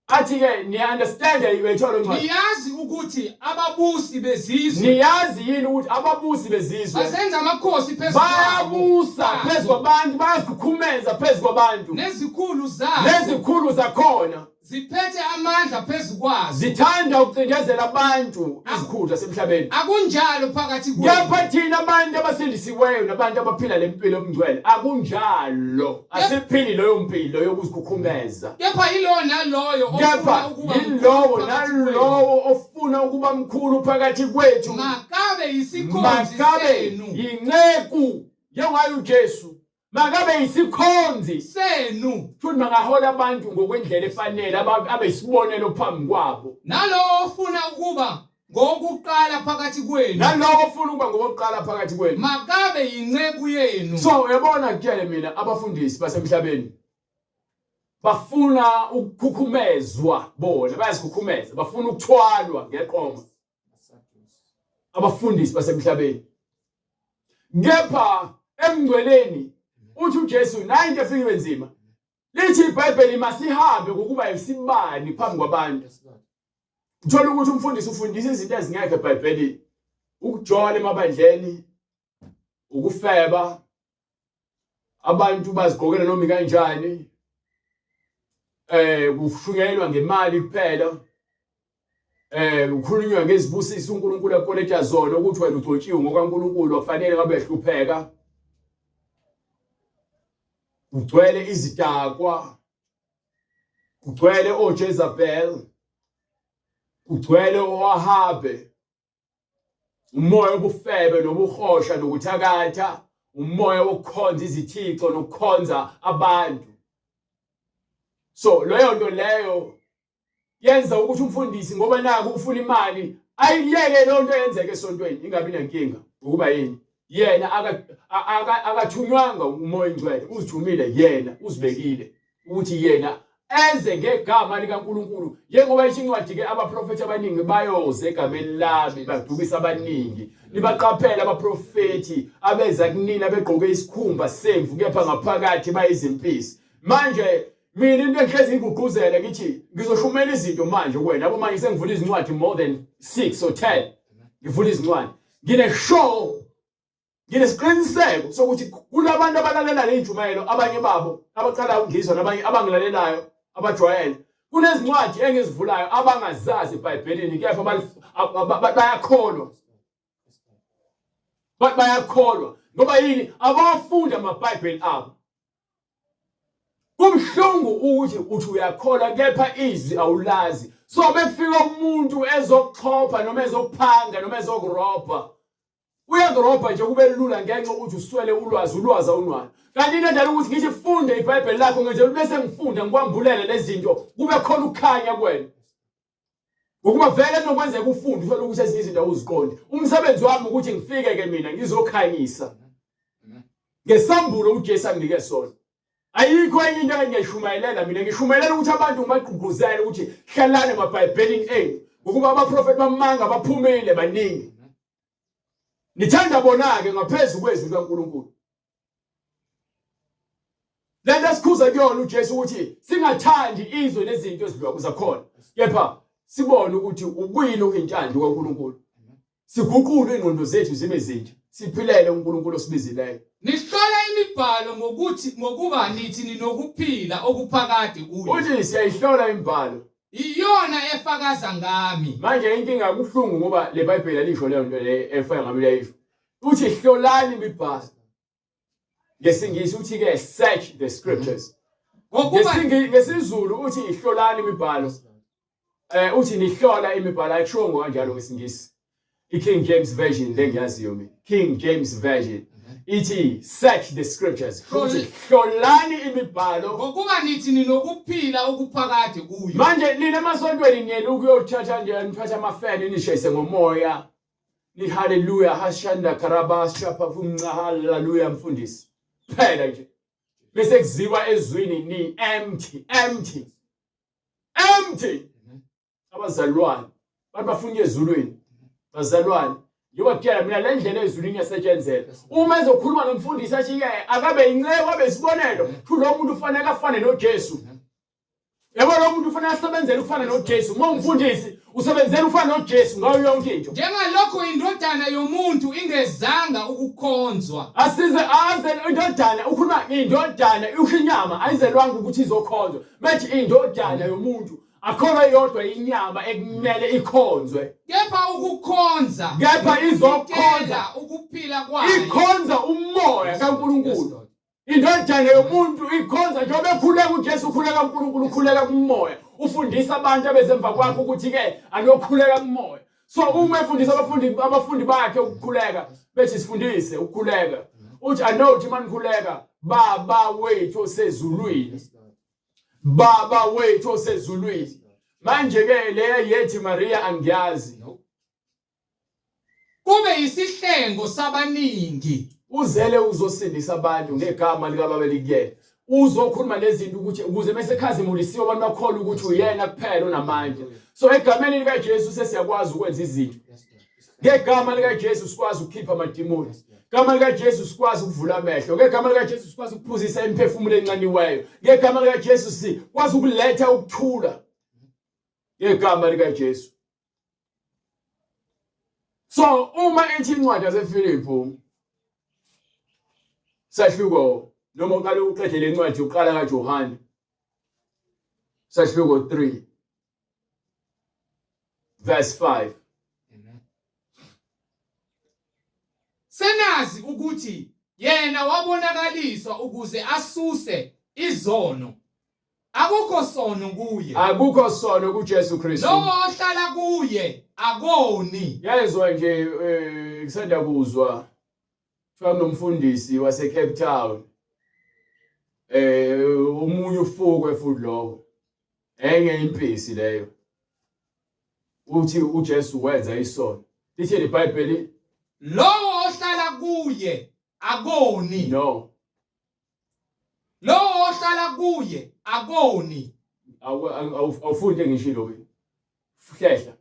Athi ke ni understand uyayithola incwadi. Niyazi ukuthi ababusi bezizwe niyazi yini ukuthi ababusi bezizwe basenza amakhosi phezu kwabo bayabusa phezu kwabantu bayazikhukhumeza phezu kwabantu nezikhulu zabo nezikhulu zakhona ziphethe amandla phezu kwazo zithanda ukucindezela abantu izikhulu zasemhlabeni akunjalo phakathi kepha thina abantu abasindisiweyo nabantu abaphila lempilo yomngcwele akunjalo asiphili loyo mpilo yokuzikhukhumeza kepha yilona loyo kepha yilowo nalowo ofuna ukuba mkhulu phakathi kwethu makabe yisikhonzi makabe senu yinceku yengayo uJesu makabe yisikhonzi senu futhi mangahola abantu ngokwendlela efanele abe isibonelo phambi kwabo nalowo ofuna ukuba ngokuqala phakathi kwenu nalowo ofuna ukuba ngokuqala phakathi kwenu makabe yinceku yenu. So uyabona kutshele mina abafundisi basemhlabeni bafuna ukukhukhumezwa bona bayazikhukhumeza bafuna ukuthwalwa ngeqoma abafundisi basemhlabeni kepha emngcweleni uthi uJesu nayo into efika ibenzima lithi iBhayibheli masihambe ngokuba yisibani phambi kwabantu uthola ukuthi umfundisi ufundisa izinto ezingekho eBhayibhelini ukujola emabandleni ukufeba abantu bazigqokela noma kanjani kushunyelwa ngemali kuphela ukhulunywa ngezibusiso uNkulunkulu akoletha zona ukuthi wena ugcotshiwe ngokaNkulunkulu akufanele ngabe ehlupheka ugcwele izidakwa ugcwele oJezebel ugcwele oAhabe umoya obufebe nobuhosha nokuthakatha umoya wokukhonza izithixo nokukhonza abantu. So leyo nto leyo yenza ukuthi umfundisi ngoba naku ufuna imali ayiyeke leyo nto yenzeke esontweni ingabi nenkinga ukuba yini yena akathunywanga umoya ingcwele uzithumile yena uzibekile ukuthi yena eze ngegama likaNkulunkulu njengoba ishincwadi ke abaprofeti abaningi bayoze egameni lami badukisa abaningi libaqaphela abaprofeti abeza kunina begqoke isikhumba semvu kepha ngaphakathi bayizimpisi. Manje mina into enhlezi ngigqugquzela ngithi ngizoshumela izinto manje kuwena yabo manje sengivula izincwadi more than 6 or 10 ngivula izincwadi ngine show nginesiqiniseko sokuthi kulabantu abalalela ley'ntshumayelo abanye babo abaqala ukungizwa nabanye abangilalelayo abajwayele kunezincwadi engizivulayo abangazazi eBhayibhelini kepha bayakholwa bayakholwa ngoba yini abafunda amaBhayibheli abo. Kumhlungu ukuthi uthi uyakholwa kepha izwi awulazi. So bekufika umuntu ezokuxhopha noma ezokuphanga noma ezokurobha uyazirobha nje kube lula ngenxa ukuthi uswele ulwazi awunalo. Kanti into njalo ukuthi ngithi funde iBhayibheli lakho ngenzela bese ngifunda ngikwambulele lezi zinto kube khona ukukhanya kuwena. Ngokuba vele kunokwenzeka ufunde uthola ukuthi ezinye izinto awuziqondi. Umsebenzi wami ukuthi ngifike ke mina ngizokhanyisa ngesambulo uJesu anginike sona. Ayikho enye into engiyishumayelela mina ngishumayelela ukuthi abantu baqhugquzele ukuthi hlalane emaBhayibhelini enu ngokuba abaprofeti bamanga baphumile baningi. Nithanda bona-ke ngaphezu kwezwi likaNkulunkulu. Lento sikhuza kuyona uJesu ukuthi singathandi izwe nezinto ezidlula zakhona. Kepha sibone ukuthi ukuyini okuyintando kaNkulunkulu. Siguqule ingqondo zethu zibe zintsha. Siphilele uNkulunkulu osibizileyo. Nihlola imibhalo ngokuba nithi ninokuphila okuphakade kuyo. Uthi siyayihlola imibhalo. Iyona efakaza ngami. Manje inkinga kubuhlungu ngoba le Bhayibheli alisho leyo nto le efana ngami leyisho. Uthi hlolani imibhalo. Ngesingisi uthi ke search the scriptures. Ngesizulu uthi ihlolani imibhalo. Uthi nihlola imibhalo ayishongo kanjalo ngesingisi. King James version lengiyaziyo mina. King James version. Ithi search the scriptures. Hlolani imibhalo ngokuba nithi ninokuphila okuphakade kuyo. Manje nina emasontweni niyena ukuyothatha nje niphatha amafeni nishayise ngomoya. Ni hallelujah hashanda karabas chapa vumca hallelujah mfundisi. Phela nje. Bese kuziwa ezwini ni empty. Abazalwane bafuna ezulwini. Bazalwane yokutshela mina le ndlela ezulwini yasetshenzela uma ezokhuluma nomfundisi athi ke akabe inceku abe isibonelo lo muntu ufanele afane noJesu. Yabo lo muntu ufanele asebenzele ufana noJesu. Uma umfundisi usebenzela ufana noJesu ngayo yonke into. Njengalokho indodana yomuntu ingezanga ukukhonzwa. Asize aze indodana ukhuluma indodana inyama ayizelwanga ukuthi izokhonzwa. Methi indodana yomuntu akhola yodwa inyama ekumele ikhonzwe. Kepha ukukhonza. Kepha izokhonza ukuphila kwayo. Ikhonza umoya kaNkulunkulu. Indodana yomuntu ikhonza njengoba ekhuleka uJesu ukhuleka uNkulunkulu ukhuleka kumoya. Ufundisa abantu abezemva kwakhe ukuthi ke anokhuleka kumoya. So uma efundisa abafundi bakhe ukukhuleka bethi sifundise ukukhuleka. Uthi anothi manikhuleka baba wethu osezulwini. Baba wethu osezulwini. Manje ke le yethi Maria angiyazi. Kube isihlengo sabaningi. Uzele uzosindisa abantu ngegama lika Baba likuyena. Uzokhuluma lezinto ukuthi ukuze mesekhazimulisiwe abantu bakholwa ukuthi uyena kuphela onamandla. So egameni lika Jesu sesiyakwazi ukwenza izinto. Ngegama lika Jesu sikwazi ukukhipha amadimoni. Ngegama lika Jesu sikwazi ukuvula amehlo. Ngegama lika Jesu sikwazi ukuphuzisa imiphefumulo encaniweyo. Ngegama lika Jesu sikwazi ukuletha ukuthula. Ngegama lika Jesu. So uma ethi incwadi yaseFilipi sahluko noma uqale uqede le ncwadi uqala kaJohane sahluko 3 verse 5. Senazi ukuthi yena wabonakaliswa ukuze asuse izono. Akukho sono kuye. Akukho sono kuJesu Kristu. Lo ohlala kuye akoni. Yezwa nje kusanda kuzwa nomfundisi wase Cape Town umunye ufukwe futhi lowo enye impisi leyo uthi uJesu wenza isono. Lithi iBhayibheli lo ohlala kuye akoni. No. Lo ohlala kuye akoni. Awufunde ngishilo wena. Hlehla.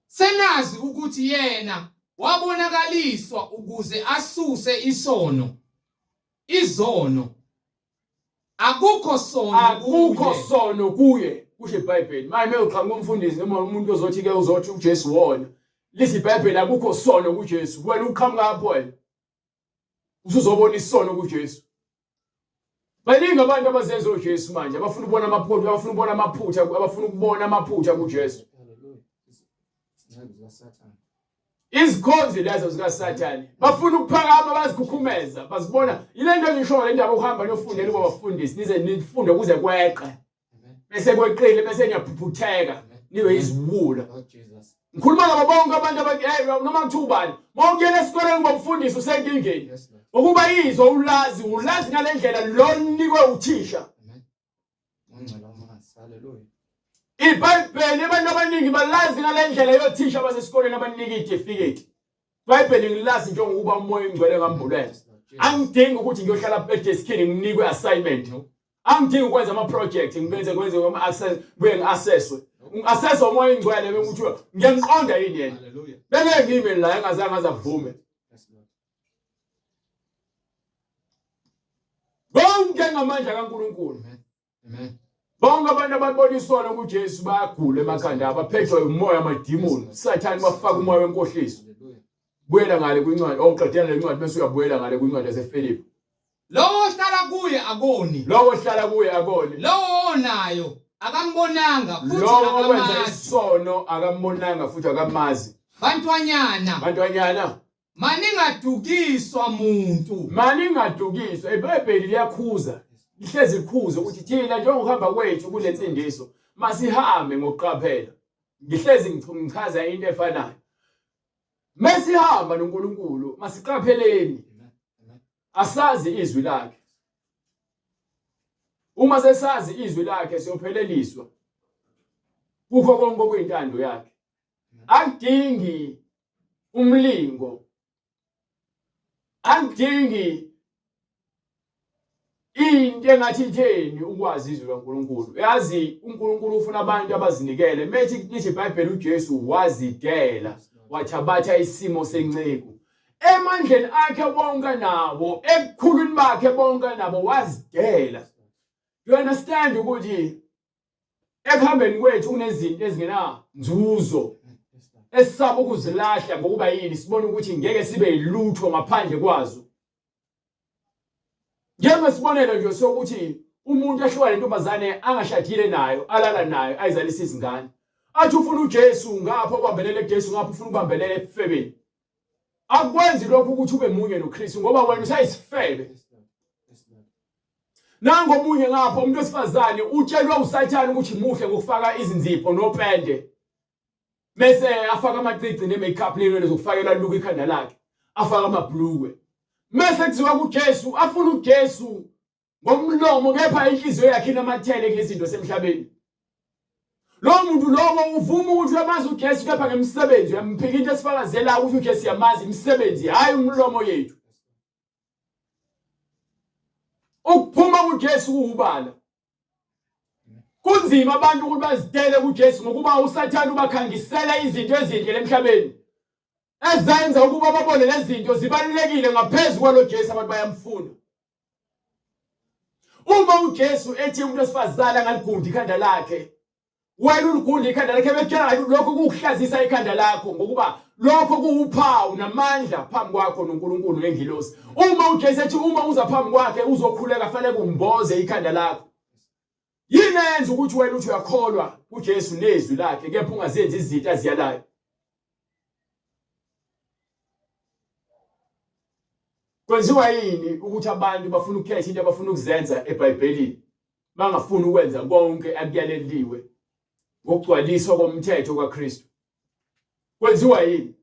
Senazi ukuthi yena wabonakaliswa ukuze asuse izono. Akukho sono kuye kusho iBhayibheli. Manje uqhamuka umfundisi noma umuntu ozothi ke uzothi uJesu wona. Lithi iBhayibheli akukho sono kuJesu. Wena uqhamuka lapho wena. Usuzobona isono kuJesu. Baningi abantu abazenza uJesu manje abafuna ukubona amaphutha, abafuna ukubona amaphutha, abafuna ukubona amaphutha kuJesu. Izikhonzi lezo zikaSathane bafuna ukuphakama bazikhukhumeza bazibona ilento engisho le ndaba uhamba niyofundela kuba bafundisi nize nifunde kuze kweqe bese kweqile bese niyaphuphuteka niwe izibula. Ngikhuluma ngabo bonke abantu noma kuthubani mawungena esikoleni ngomfundisi usenkingeni ukuba yizo ulazi ngalendlela lo nikwe uthisha. iBhayibheli abantu abaningi balazi ngalendlela yothisha basesikoleni abanika icertificate. iBhayibheli ngilazi njengokuba umoya ingcwele ngambulele. Angidingi ukuthi ngiyohlala edeskini nginikwe assignment. Angidingi ukwenza ama project ngibenze ama access buye ngiassesswe. Ngiassesswa umoya ingcwele bekuthi ngiyanqonda yini yena. Beke ngime la engazange azavume. Bonke ngamandla kaNkulunkulu. Amen. Bonke abantu ababona isono kuJesu bayagula emakhanda abaphethwe umoya amadimoni. Sathane bafaka umoya wenkohliso. Buyela ngale kwincwadi oqedela le ncwadi bese uyabuyela ngale kwincwadi yaseFilipi. Lo ohlala kuye akoni. Lo ohlala kuye akoni. Lo onayo akambonanga futhi akamazi. Isono akambonanga futhi akamazi. Bantwanyana. Maningadukiswa muntu. Maningadukiswa. iBhayibheli liyakhuza. Lihlezi likhuze ukuthi thina njengokuhamba kwethu kule nsindiso masihambe ngokuqaphela. Ngihlezi ngichaza into efanayo. Mesihamba noNkulunkulu masiqapheleni. Asazi izwi lakhe. Uma sesazi izwi lakhe siyopheleliswa. Kukho konke okuyintando yakhe. Angidingi umlingo. Angidingi into engathi itheni ukwazi izwi laNkulunkulu. Yazi uNkulunkulu ufuna abantu abazinikele. Methi lithi iBhayibheli uJesu wazidela wathabatha isimo senciko. Emandleni akhe bonke nabo, ekukhulwini bakhe bonke nabo wazidela. You understand ukuthi ekuhambeni kwethu kunezinto ezingena nzuzo esisaba ukuzilahla ngokuba yini sibone ukuthi ngeke sibe yilutho ngaphandle kwazo. Njengesibonelo nje sokuthi umuntu ehluka lentombazane angashadile nayo alala nayo ayizalisa izingane athi ufuna uJesu ngapha ubambelele kuJesu ngapha ufuna ubambelele ebufebeni akwenzi lokho ukuthi ube munye noKristu ngoba wena usayisifebe. Nangomunye ngapha umuntu wesifazane utshelwa uSathane ukuthi muhle ngokufaka izinzipho nopende bese afaka amacici nemakeup lelo zokufakela luku ikhanda lakhe afaka amabhlukwe bese kuziwa kuJesu afuna uJesu ngomlomo kepha inhliziyo yakhe inamathele kulezinto semhlabeni. Lo muntu lowo uvuma ukuthi uyamazi uJesu kepha ngemsebenzi uyamphika into esifakazela ukuthi uJesu yamazi imisebenzi hayi umlomo yethu. Ukuphuma kuJesu kuubala. Kunzima abantu ukuthi bazidele kuJesu ngokuba uSathane ubakhangisela izinto ezinhle emhlabeni ezenza ukuba babone lezi zinto zibalulekile ngaphezulu kwalo Jesu abantu bayamfuna. Uma uJesu ethi umuntu wesifazane ngaligunda ikhanda lakhe wena uligunda ikhanda lakhe bekutshela lokho kukuhlazisa ikhanda lakho ngokuba lokho kuwuphawu namandla phambi kwakho noNkulunkulu nengilosi. Uma uJesu ethi uma uza phambi kwakhe uzokhuleka fanele kumboze ikhanda lakho. Yini yenza ukuthi wena uthi uyakholwa kuJesu nezwi lakhe kepha ungazenzi izinto aziyalayo? Kwenziwa yini ukuthi abantu bafuna ukukhetha into abafuna ukuzenza eBhayibhelini bangafuni ukwenza konke akuyaleliwe ngokugcwaliswa komthetho kaKristu? Kwenziwa yini?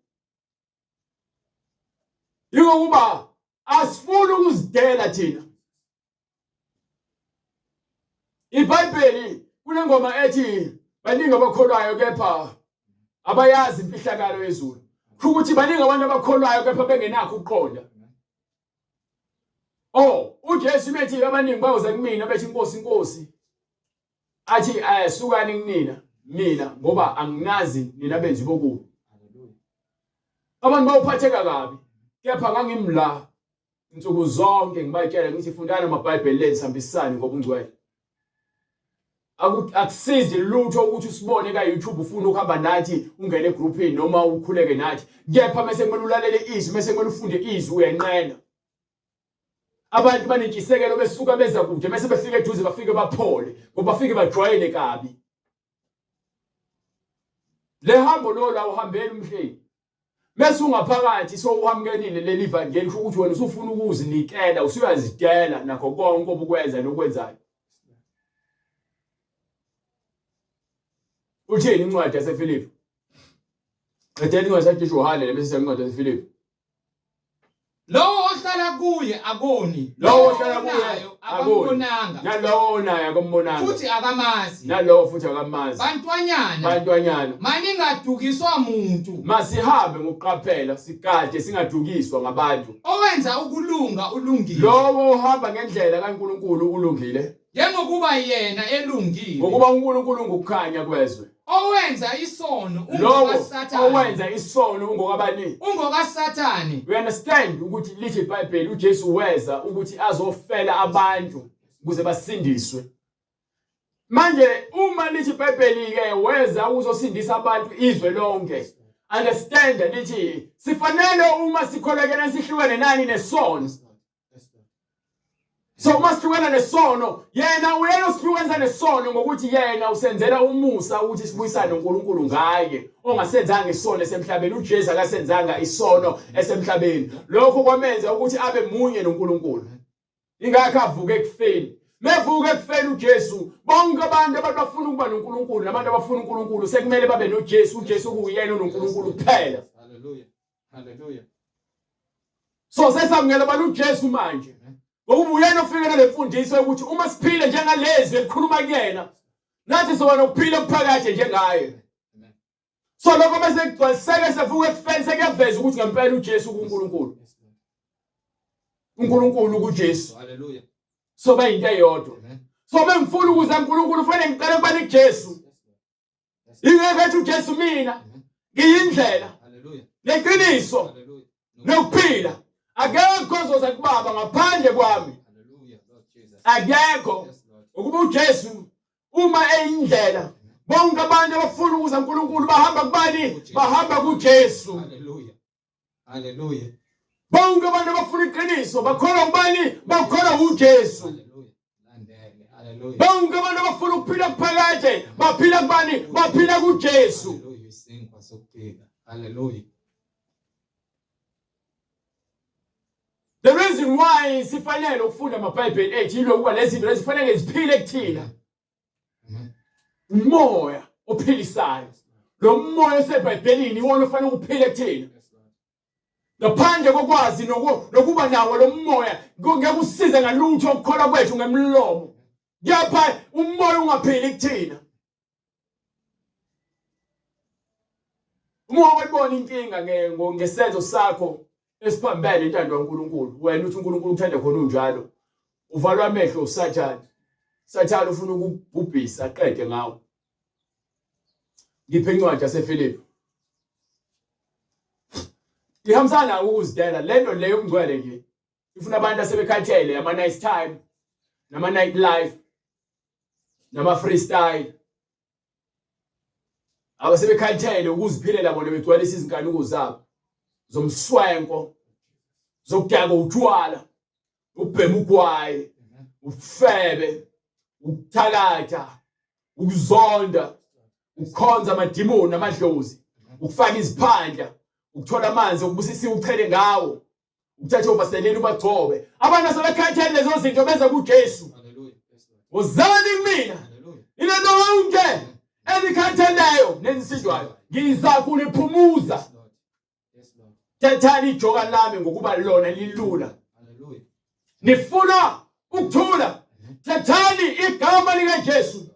Yingokuba asifuni ukuzidela thina. IBhayibheli kunengoma ethi baningi abakholwayo kepha abayazi imfihlakalo yezulu. Ukuthi baningi abantu abakholwayo kepha bengenakho ukuqonda. uJesu methi abaningi bayoza kumina bethi inkosi inkosi. Athi sukani kunina mina ngoba anginazi nina benzi bokubi. Abantu bawuphatheka kabi kepha ngangimla insuku zonke ngibayitshela ngithi fundana amaBhayibheli lensambisani ngobungcwele. Akusizi lutho ukuthi usibone ka YouTube ufuna ukuhamba nathi ungene egroupini noma ukhuleke nathi kepha mase kumele ulalele izwi mase kumele ufunde izwi uyenqena. Abantu banentshisekelo besuka beza kude mase befike eduze bafike baphole ngoba bafike bajwayele kabi. Le hambo lo la uhambela umhleli mase ungaphakathi so uhamkelile leli vangeli ukuthi wena usufuna ukuzinikela usuyazidela nakho konke obukwenza nokwenzayo. Uthini incwadi yaseFilipi? Qedela incwadi yaseJohane lebese incwadi yaseFilipi. Lowo ohlala kuye akoni. Lowo ohlala kuye akambonanga. Nalowo naye akumbonanga. Futhi akamazi. Nalowo futhi akamazi. Bantwanyana. Maningadukiswa umuntu. Masihambe ngokuqaphela sigade singadukiswa ngabantu. Owenza ukulunga ulungile. Lowo uhamba ngendlela kaNkulunkulu ulungile. Njengokuba yena elungile. Ngokuba uNkulunkulu ngokukhanya kwezwe. Owenza isono ungokaSathane. Owenza isono ungokabani? UngokaSathane. We understand ukuthi lithi iBhayibheli uJesu weza ukuthi azofela abantu ukuze basindiswe. Manje uma lithi iBhayibheli ke weza ukuzosindisa abantu izwe lonke. Understand lithi sifanele uma sikholekela sihlukane nani nesono. So masihlukana nesono yena uyena usihlukanisa nesono ngokuthi yena usenzela umusa ukuthi sibuyisane noNkulunkulu ngaye ongasenzanga isono esemhlabeni. uJesu akasenzanga isono esemhlabeni lokho kwamenza ukuthi abe munye noNkulunkulu. Ingakho avuke ekufeni. Mevuke ekufeni uJesu bonke abantu abafuna ukuba noNkulunkulu nabantu abafuna uNkulunkulu sekumele babe noJesu. uJesu kuyena noNkulunkulu kuphela. Hallelujah. Hallelujah. So sesamngela bani uJesu manje. Ngoba uyena ofika lemfundiso ukuthi uma siphile njengalezi elikhuluma kuyena nathi sokona ukuphila okuphakathi njengaye. So lokho bese kugcwaliseke sevuka ekufeni sekuyaveza ukuthi ngempela uJesu kuNkulunkulu. uNkulunkulu kuJesu. Hallelujah. So bayinto eyodwa. So bengifuna ukuza uNkulunkulu fanele ngiqale kubani kuJesu. Ingeke uJesu mina ngiyindlela. Hallelujah. Neqiniso. Hallelujah. Nokuphila. Akekho ozoza kubaba ngaphandle kwami. Hallelujah. Lord Jesus. Akekho. Ukuba uJesu uma eyindlela bonke abantu abafuna ukuza kuNkulunkulu bahamba kubani bahamba kuJesu Hallelujah. Hallelujah. bonke abantu abafuna iqiniso bakholwa kubani bakholwa kuJesu Hallelujah. Landele. Hallelujah. bonke abantu abafuna ukuphila kuphakade baphila kubani baphila kuJesu Hallelujah. Isinkwa sokuphila. Hallelujah. the reason why sifanele ukufunda amaBhayibheli ethu yilo kuba lezi zinto lezifanele ziphile kuthina Amen. umoya ophilisayo lo moya oseBhayibhelini iwona ofanele ukuphile kuthina ngaphandle kokwazi nokuba nawo lo moya ngeke usize ngalutho ukukholwa kwethu ngemlomo kepha umoya ungaphili kuthina uma ubona inkinga ngesenzo sakho esiphambene intando kaNkulunkulu wena uthi uNkulunkulu uthanda khona unjalo uvalwa amehlo usathana ufuna ukubhubhisa aqede ngawo ngiphe incwadi yaseFilipi ihambisana ukuzidela lento leyo umngcwele nje ifuna abantu asebekhathele ama nice time nama night life nama freestyle abasebekhathele ukuziphilela bona begcwalisa izinkanuko zabo zomswenko zokudaka utshwala ubhema ugwayi ufebe ukuthakatha ukuzonda ukukhonza amadimoni amadlozi ukufaka iziphandla ukuthola amanzi ukubusisa uchele ngawo ukuthatha ovaseleni ubagcobe abantu asebekhathele lezo zinto benza kuJesu Hallelujah. uzani kumina Hallelujah. ilento yonke elikhatheleyo nensidwayo ngiza kuliphumuza Yes, Lord. Yes, Lord. thethani ijoka lami ngokuba lona lilula Hallelujah. nifuna ukuthula thethani igama likaJesu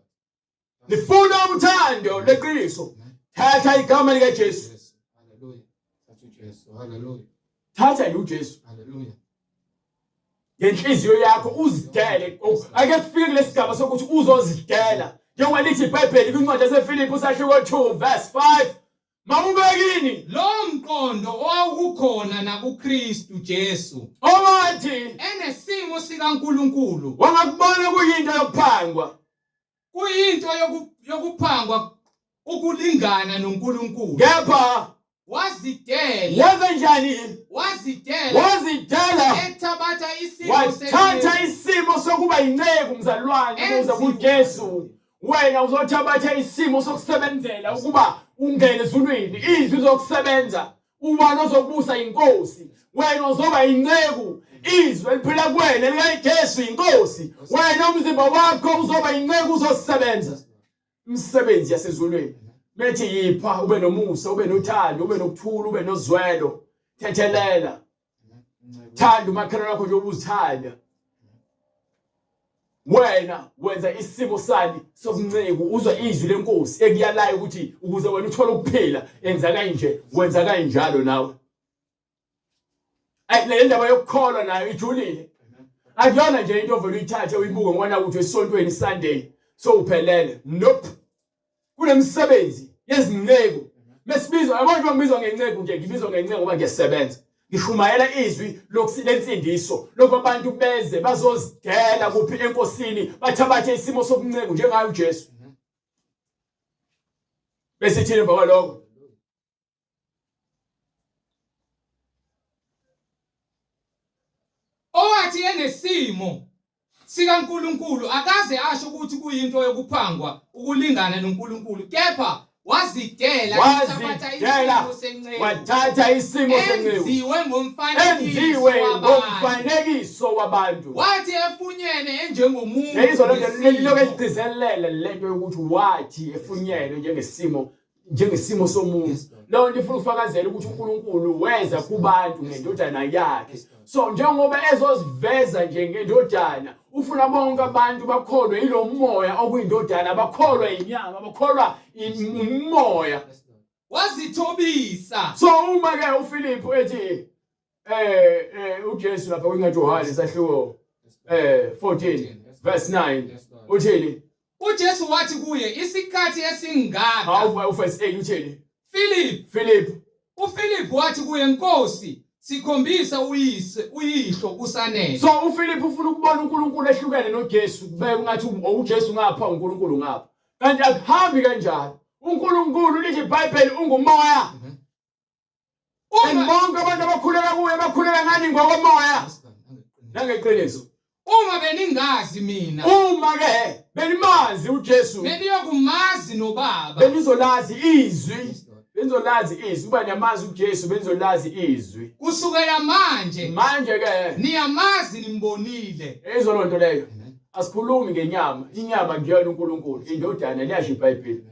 nifuna uthando leqiniso thatha igama likaJesu Yes. Hallelujah. Thathu Jesu. Hallelujah. thatha nje uJesu Hallelujah. ngenhliziyo yakho uzidele ake kufike kulesigaba sokuthi uzozidela njengoba lithi iBhayibheli kwincwadi yaseFilipi usahluko 2 verse 5 mawubekini Lo mqondo owawukhona nakuKristu Jesu owathi enesimo sikaNkuluNkulu wangakubona kuyinto yokuphangwa kuyinto yokuphangwa ukulingana noNkulunkulu kepha wazidela wenza njani wazidela ethabatha isimo wathatha isimo sokuba inceku mzalwane uze kuJesu wena uzothabatha isimo sokusebenzela ukuba ungene ezulwini izwi zokusebenza ubani ozokubusa inkosi wena uzoba inceku izwi eliphila kuwena likaJesu inkosi wena umzimba wakho uzoba inceku uzosebenza umsebenzi yasezulwini methi yipha ube nomusa ube nothando ube nokuthula ube nozwelo thethelela thanda umakhelwane wakho nje ubuzithanda wena wenza isimo sani sokunceku uzwa izwi lenkosi ekuyalayo ukuthi ukuze wena uthole ukuphila enza kanje wenza kanjalo nawe le ndaba yokukholwa nayo ijulile akuyona nje into ovela uyithathe uyibuke ngwana ukuthi esontweni Sunday so uphelele nope kunemsebenzi yezinceku mesibizwa abantu bangibizwa ngenceku nje ngibizwa ngenceku ngoba ngiyasebenza ngishumayela izwi lokusilensindiso lokho abantu beze bazozidela kuphi enkosini bathabathe isimo sokunceku njengayo uJesu bese thina emva kwalokho owathi enesimo sikaNkuluNkulu akaze asho ukuthi kuyinto yokuphangwa ukulingana noNkulunkulu kepha wazidela wathatha isimo senceku enziwe ngomfanekiso wabantu wathi efunyene enjengomuntu yizolo lelo eligcizelela lento yokuthi wathi efunyene njengesimo somuntu lo nto ifuna ukufakazela ukuthi uNkulunkulu weza kubantu ngendodana yakhe so njengoba ezoziveza nje ngendodana ufuna bonke abantu bakholwe yilo moya okuyindodana bakholwa inyama bakholwa umoya wazithobisa so uma ke uFilipi ethi uJesu lapha kwiNcwadi sahluko 14 verse 9 uthini uJesu wathi kuye isikhathi esingaka hawu verse 8 uthini Philip Philip uPhilip wathi kuye Nkosi sikhombisa uyihlo kusanele. So uPhilip ufuna ukubona uNkulunkulu ehlukene noJesu kube ngathi uJesu ngapha uNkulunkulu ngapha. Kanti akuhambi kanjalo. uNkulunkulu lithi iBhayibheli ungumoya. Bonke abantu abakhuleka kuye bakhuleka ngani ngokomoya. Nangeqiniso. Uma beningazi mina. Uma ke benimazi uJesu. Beniyokumazi noBaba. Benizolazi izwi. Benzolazi izwi kuba niyamazi uJesu benzolazi izwi. Kusukela manje. Manje ke niyamazi nimbonile. Ezolonto leyo. Asikhulumi ngenyama. Inyama ngiyona uNkulunkulu. Indodana liyasho iBhayibheli.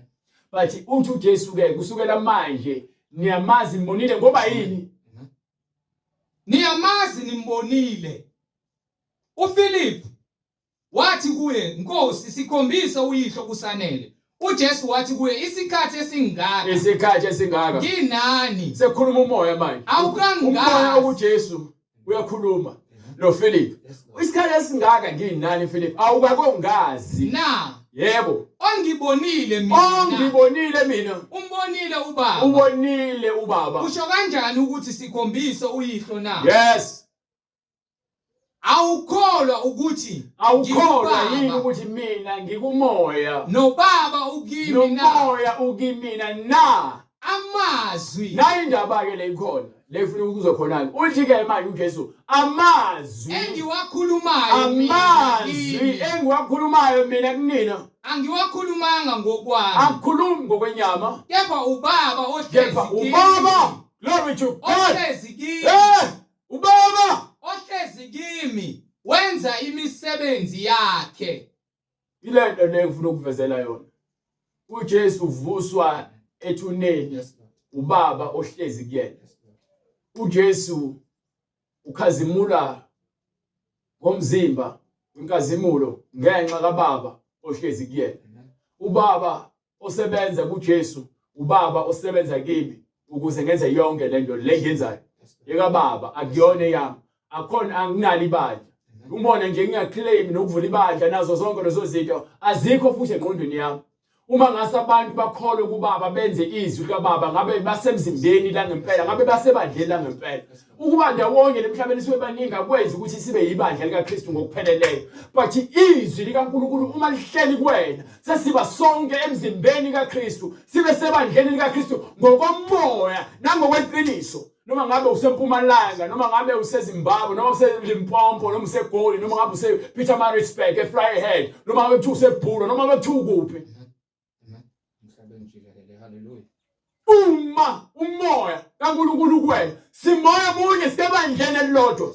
Bathi uthi uJesu ke kusukela manje niyamazi nimbonile ngoba yini? Niyamazi nimbonile. uPhilip wathi kuye, Nkosi sikhombisa uyihlo kusanele. uJesu wathi kuye, isikhathi esingaka nginani? Sekhuluma umoya manje. Awukangazi. Umoya uJesu uyakhuluma noPhilip. Isikhathi esingaka nginani Philip? Awukakongazi. Na. Yebo. Ongibonile mina. Ongibonile mina. Umbonile uBaba. Ubonile uBaba. Kusho kanjani ukuthi sikhombise uyihlo na? Yes. Awukholwa ukuthi yini ukuthi mina ngikumoya noBaba ukimi na. Nomoya ukimina na. Amazwi. Na indaba ke leyikhona. Lefuna ukuzokhonana. Uthi ke manje uJesu amazwi engiwakhulumayo amazwi engiwakhulumayo mina kunina. Angiwakhulumanga ngokwami. Akukhulumi ngokwenyama. Kepha uBaba ohlezi kimi. uBaba. Glory to God. Ohlezi kimi. uBaba. Ohlezi kimi wenza imisebenzi yakhe. Ilento lengifuna ukuvezela yona. uJesu uvuswa ethuneni. uBaba ohlezi kuyena. uJesu ukhazimula ngomzimba inkazimulo ngenxa kaBaba ohlezi kuyena. uBaba osebenza kuJesu, uBaba osebenza kimi ukuze ngenze yonke lento lengenzayo. EkaBaba akuyona yami. Akhona anginali ibandla. Umona nje ngiyaclaim nokuvula ibandla nazo zonke lezo zinto azikho futhi engqondweni yami. Uma ngase abantu bakholwe kuBaba benze izwi kaBaba ngabe basemzimbeni la ngempela, ngabe basebandleni la ngempela. Ukuba ndawonye emhlabeni sibe baningi akwenzi ukuthi sibe yibandla likaKristu ngokupheleleyo. But izwi likaNkulunkulu uma lihleli kuwena sesiba sonke emzimbeni kaKristu, sibe sebandleni likaKristu ngokomoya nangokweqiniso. Noma ngabe useMpumalanga, noma ngabe useZimbabwe, noma useLimpopo, noma useGoli, noma ngabe usePietermaritzburg, eVryheid, noma ngabe useBhulu, noma ngabe ukuphi. Uma umoya kaNkulunkulu kuwena, simoya munye sebandleni elilodwa.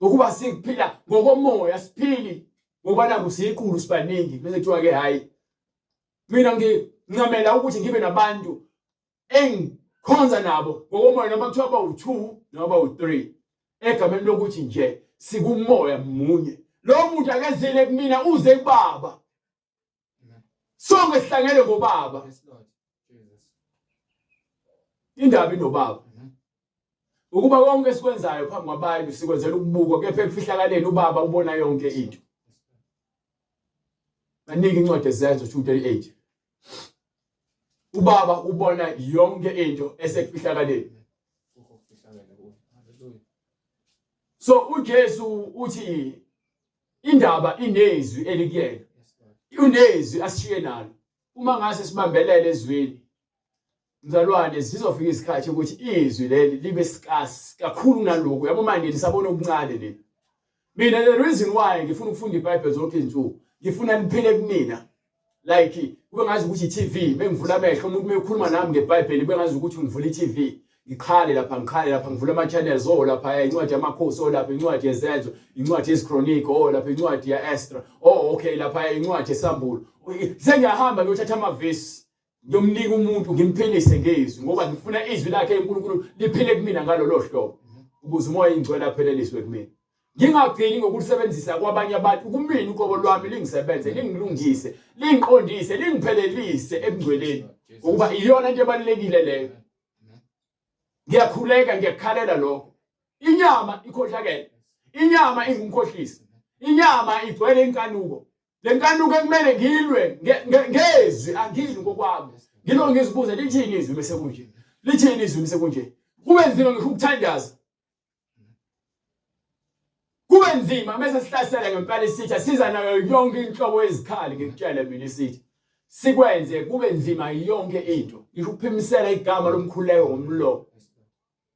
Ukuba siphila ngokomoya siphili ngoba naku siyiqulu sibaningi bese kuthiwa ke hayi mina ngincamela ukuthi ngibe nabantu khonza nabo ngokomoya noma kuthiwa bawu2 noma bawu3 egameni lokuthi nje sikumoya munye. Lo muntu akezile kumina uze kuBaba. Sonke sihlangene ngoBaba. Indaba inoBaba. Ukuba konke sikwenzayo phambi kwabantu sikwenzela ukubukwa kepha ekufihlakaleni uBaba ubona yonke into. Banika incwadi ezenzo 2:38. uBaba ubona yonke into esekufihlakaleni. So uJesu uthi indaba inezwi elikuyena. Unezwi asishiye nalo. Uma ngase sibambelele ezweni mzalwane sizofika isikhathi ukuthi izwi leli libe scarce kakhulu naloko. Yabo manje lisabona okuncane leli. Mina the reason why ngifuna ukufunda iBhayibheli zonke izinsuku ngifuna niphile kumina. Like kube ngazi ukuthi iTV bengivula amehlo umuntu mekhuluma nami ngeBhayibheli bengazi ukuthi ngivula iTV ngikhale lapha ngivula ama channels lapha incwadi yamakhosi lapha incwadi yezenzo incwadi yesiChronicle lapha incwadi yaEstra okay lapha incwadi yesambulo sengiyahamba ngiyothatha amavesi ngiyomnika umuntu ngimphilise ngezwi ngoba ngifuna izwi lakhe eNkulunkulu liphile kumina ngalo lohlobo ukuze umoya ingcwele apheleliswe kumina. Ngingagcini ngokusebenzisa kwabanye abantu kumina uqobo lwami lingisebenze lingilungise lingiqondise lingiphelelise ebungcweleni ukuba iyona into ebalekile leyo. Ngiyakhuleka ngiyakhalela lokho. Inyama ikhohlakele. Inyama ingumkhohlisi. Inyama igcwele inkanuko. Le nkanuko ekumele ngilwe ngezwi angili ngokwami. Ngilo ngizibuza lithini izwi bese kunje. Lithini izwi bese kunje. kube nzima ngisho ukuthandaza kube nzima mase sihlasela ngempela isitha siza nayo yonke inhlobo yezikhali ngikutshela mina isitha sikwenze kube nzima yonke into ngisho ukuphimisela igama lomkhuleko ngomlomo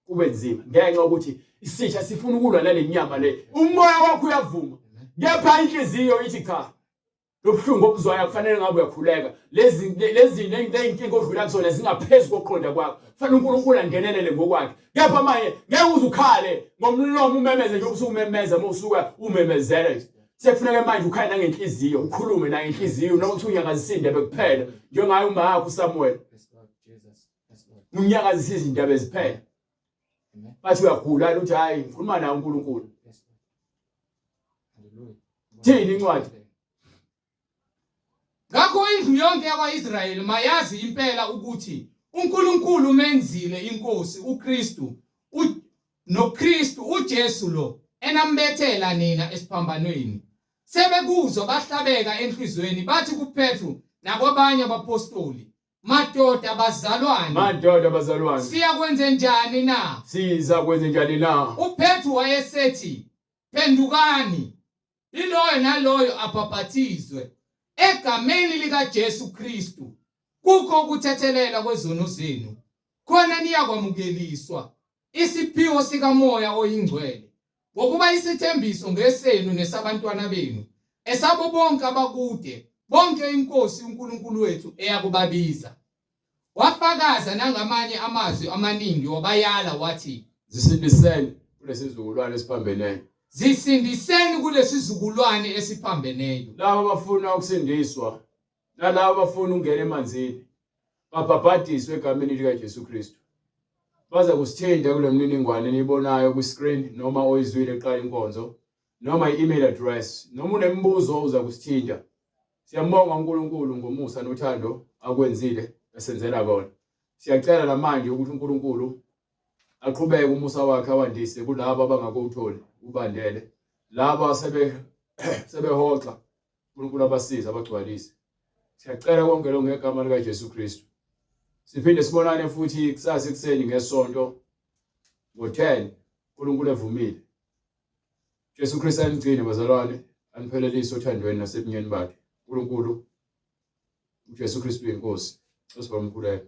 kube nzima ngenxa yokuthi isitha sifuna ukulwa nale nyama le umoya wakho uyavuma kepha inhliziyo ithi cha lobuhlungu obuzwayo kufanele ngabe uyakhuleka lezi inkinga odlula kuzona zingaphezulu kokuqonda kwakho kufanele uNkulunkulu angenelele ngokwakhe kepha manje ngeke uzukhale ngomlomo umemeze nje usumemeza mawusuka umemezele sekufuneka manje ukhale nangenhliziyo ukhulume nangenhliziyo noma kuthi unyakazisinde bekuphela njengayo uma yakho uSamuel unyakazisa izindaba eziphela bathi uyagula uthi hayi ngikhuluma naye uNkulunkulu thini incwadi ngakho indlu yonke yakwa-Israyeli mayazi impela ukuthi uNkulunkulu umenzile inkosi uKristu noKristu uJesu lo enambethela nina esiphambanweni sebekuzwa bahlabeka enhlizweni bathi kuPetru nakwabanye abapostoli madoda bazalwane siyakwenze njani na siza kwenze njani na uPetru wayesethi phendukani iloyo naloyo abhaphathizwe egameni likaJesu Kristu kukho ukuthethelela kwezono zenu khona niyakwamukeliswa isiphiwo sikamoya oyingcwele ngokuba isithembiso ngesenu nesabantwana benu esabo bonke abakude bonke inkosi uNkulunkulu wethu eyakubabiza wafakaza nangamanye amazwi amaningi wabayala wathi zisindiseni kulesizukulwane esiphambeneyo zisindiseni kulesizukulwane esiphambeneyo laba abafuna ukusindiswa nalabo abafuna ukungena emanzini babhabhadiswe egameni likaJesu Kristu baza kusithinda kule mniningwane enibonayo ku screen noma oyizwile eqala inkonzo noma i-email address noma unemibuzo uza kusithinda siyambonga uNkulunkulu ngomusa nothando akwenzile esenzela kona siyacela namanje ukuthi uNkulunkulu aqhubeke umusa wakhe awandise kulabo abangakowutholi ubandele laba sebehoxa uNkulunkulu abasiza abagcwalise siyacela konke lokho ngegama likaJesu Kristu siphinde sibonane futhi kusasa ekuseni ngesonto ngo-10 uNkulunkulu evumile Jesu Kristu anigcine bazalwane aniphelelise othandweni nasebunyeni bakhe uNkulunkulu uJesu Kristu inkosi osibamkhuleka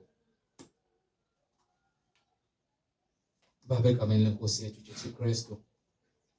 Baba egameni lenkosi yethu Jesu Kristu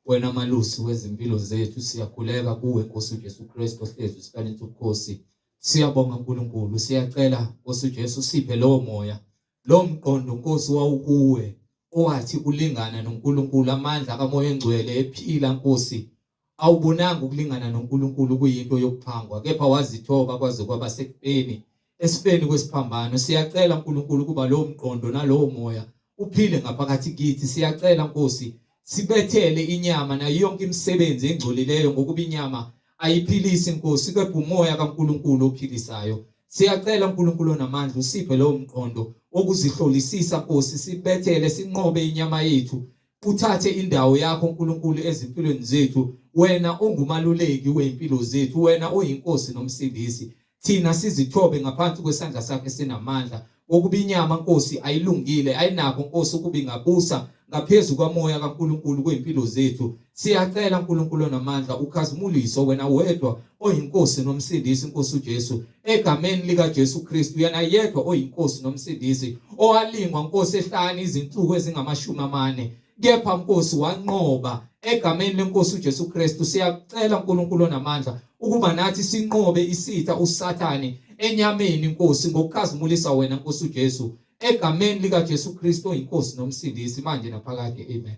wena malusi wezimpilo zethu siyakhuleka kuwe Nkosi uJesu Kristu ohlezi usikanisa ubukhosi siyabonga uNkulunkulu siyacela Nkosi uJesu siphe lo moya lo mqondo Nkosi wawukuwe owathi ulingana noNkulunkulu amandla kaMoya engcwele ephila Nkosi awubonanga ukulingana noNkulunkulu kuyinto yokuphangwa kepha wazithoba kwaze kwaba sekufeni esifeni kwesiphambano siyacela uNkulunkulu kuba lo mqondo nalo moya uphile ngaphakathi kithi siyacela Nkosi sibethele inyama na yonke imisebenzi engcolileyo ngokuba inyama ayiphilisi Nkosi kepha umoya kaNkulunkulu ophilisayo siyacela uNkulunkulu namandla usiphe lo mqondo okuzihlolisisa Nkosi sibethele sinqobe inyama yethu uthathe indawo yakho uNkulunkulu ezimpilweni zethu wena ongumaluleki weimpilo zethu wena oyinkosi nomsindisi thina sizithobe ngaphansi kwesandla sakhe sinamandla ngokuba inyama Nkosi ayilungile ayinako Nkosi ukuba ingabusa ngaphezulu kwamoya kaNkulunkulu kweimpilo zethu siyacela uNkulunkulu namandla ukhazimuliso wena wedwa oyinkosi nomsindisi Nkosi uJesu egameni likaJesu Kristu yena yedwa oyinkosi nomsindisi owalingwa Nkosi ehlani izinsuku ezingama40 kepha Nkosi wanqoba egameni lenkosi uJesu Kristu siyacela uNkulunkulu namandla ukuba nathi sinqobe isitha uSathane enyameni Nkosi ngokukhazimulisa wena Nkosi uJesu egameni likaJesu Kristu oyinkosi nomsindisi manje naphakade amen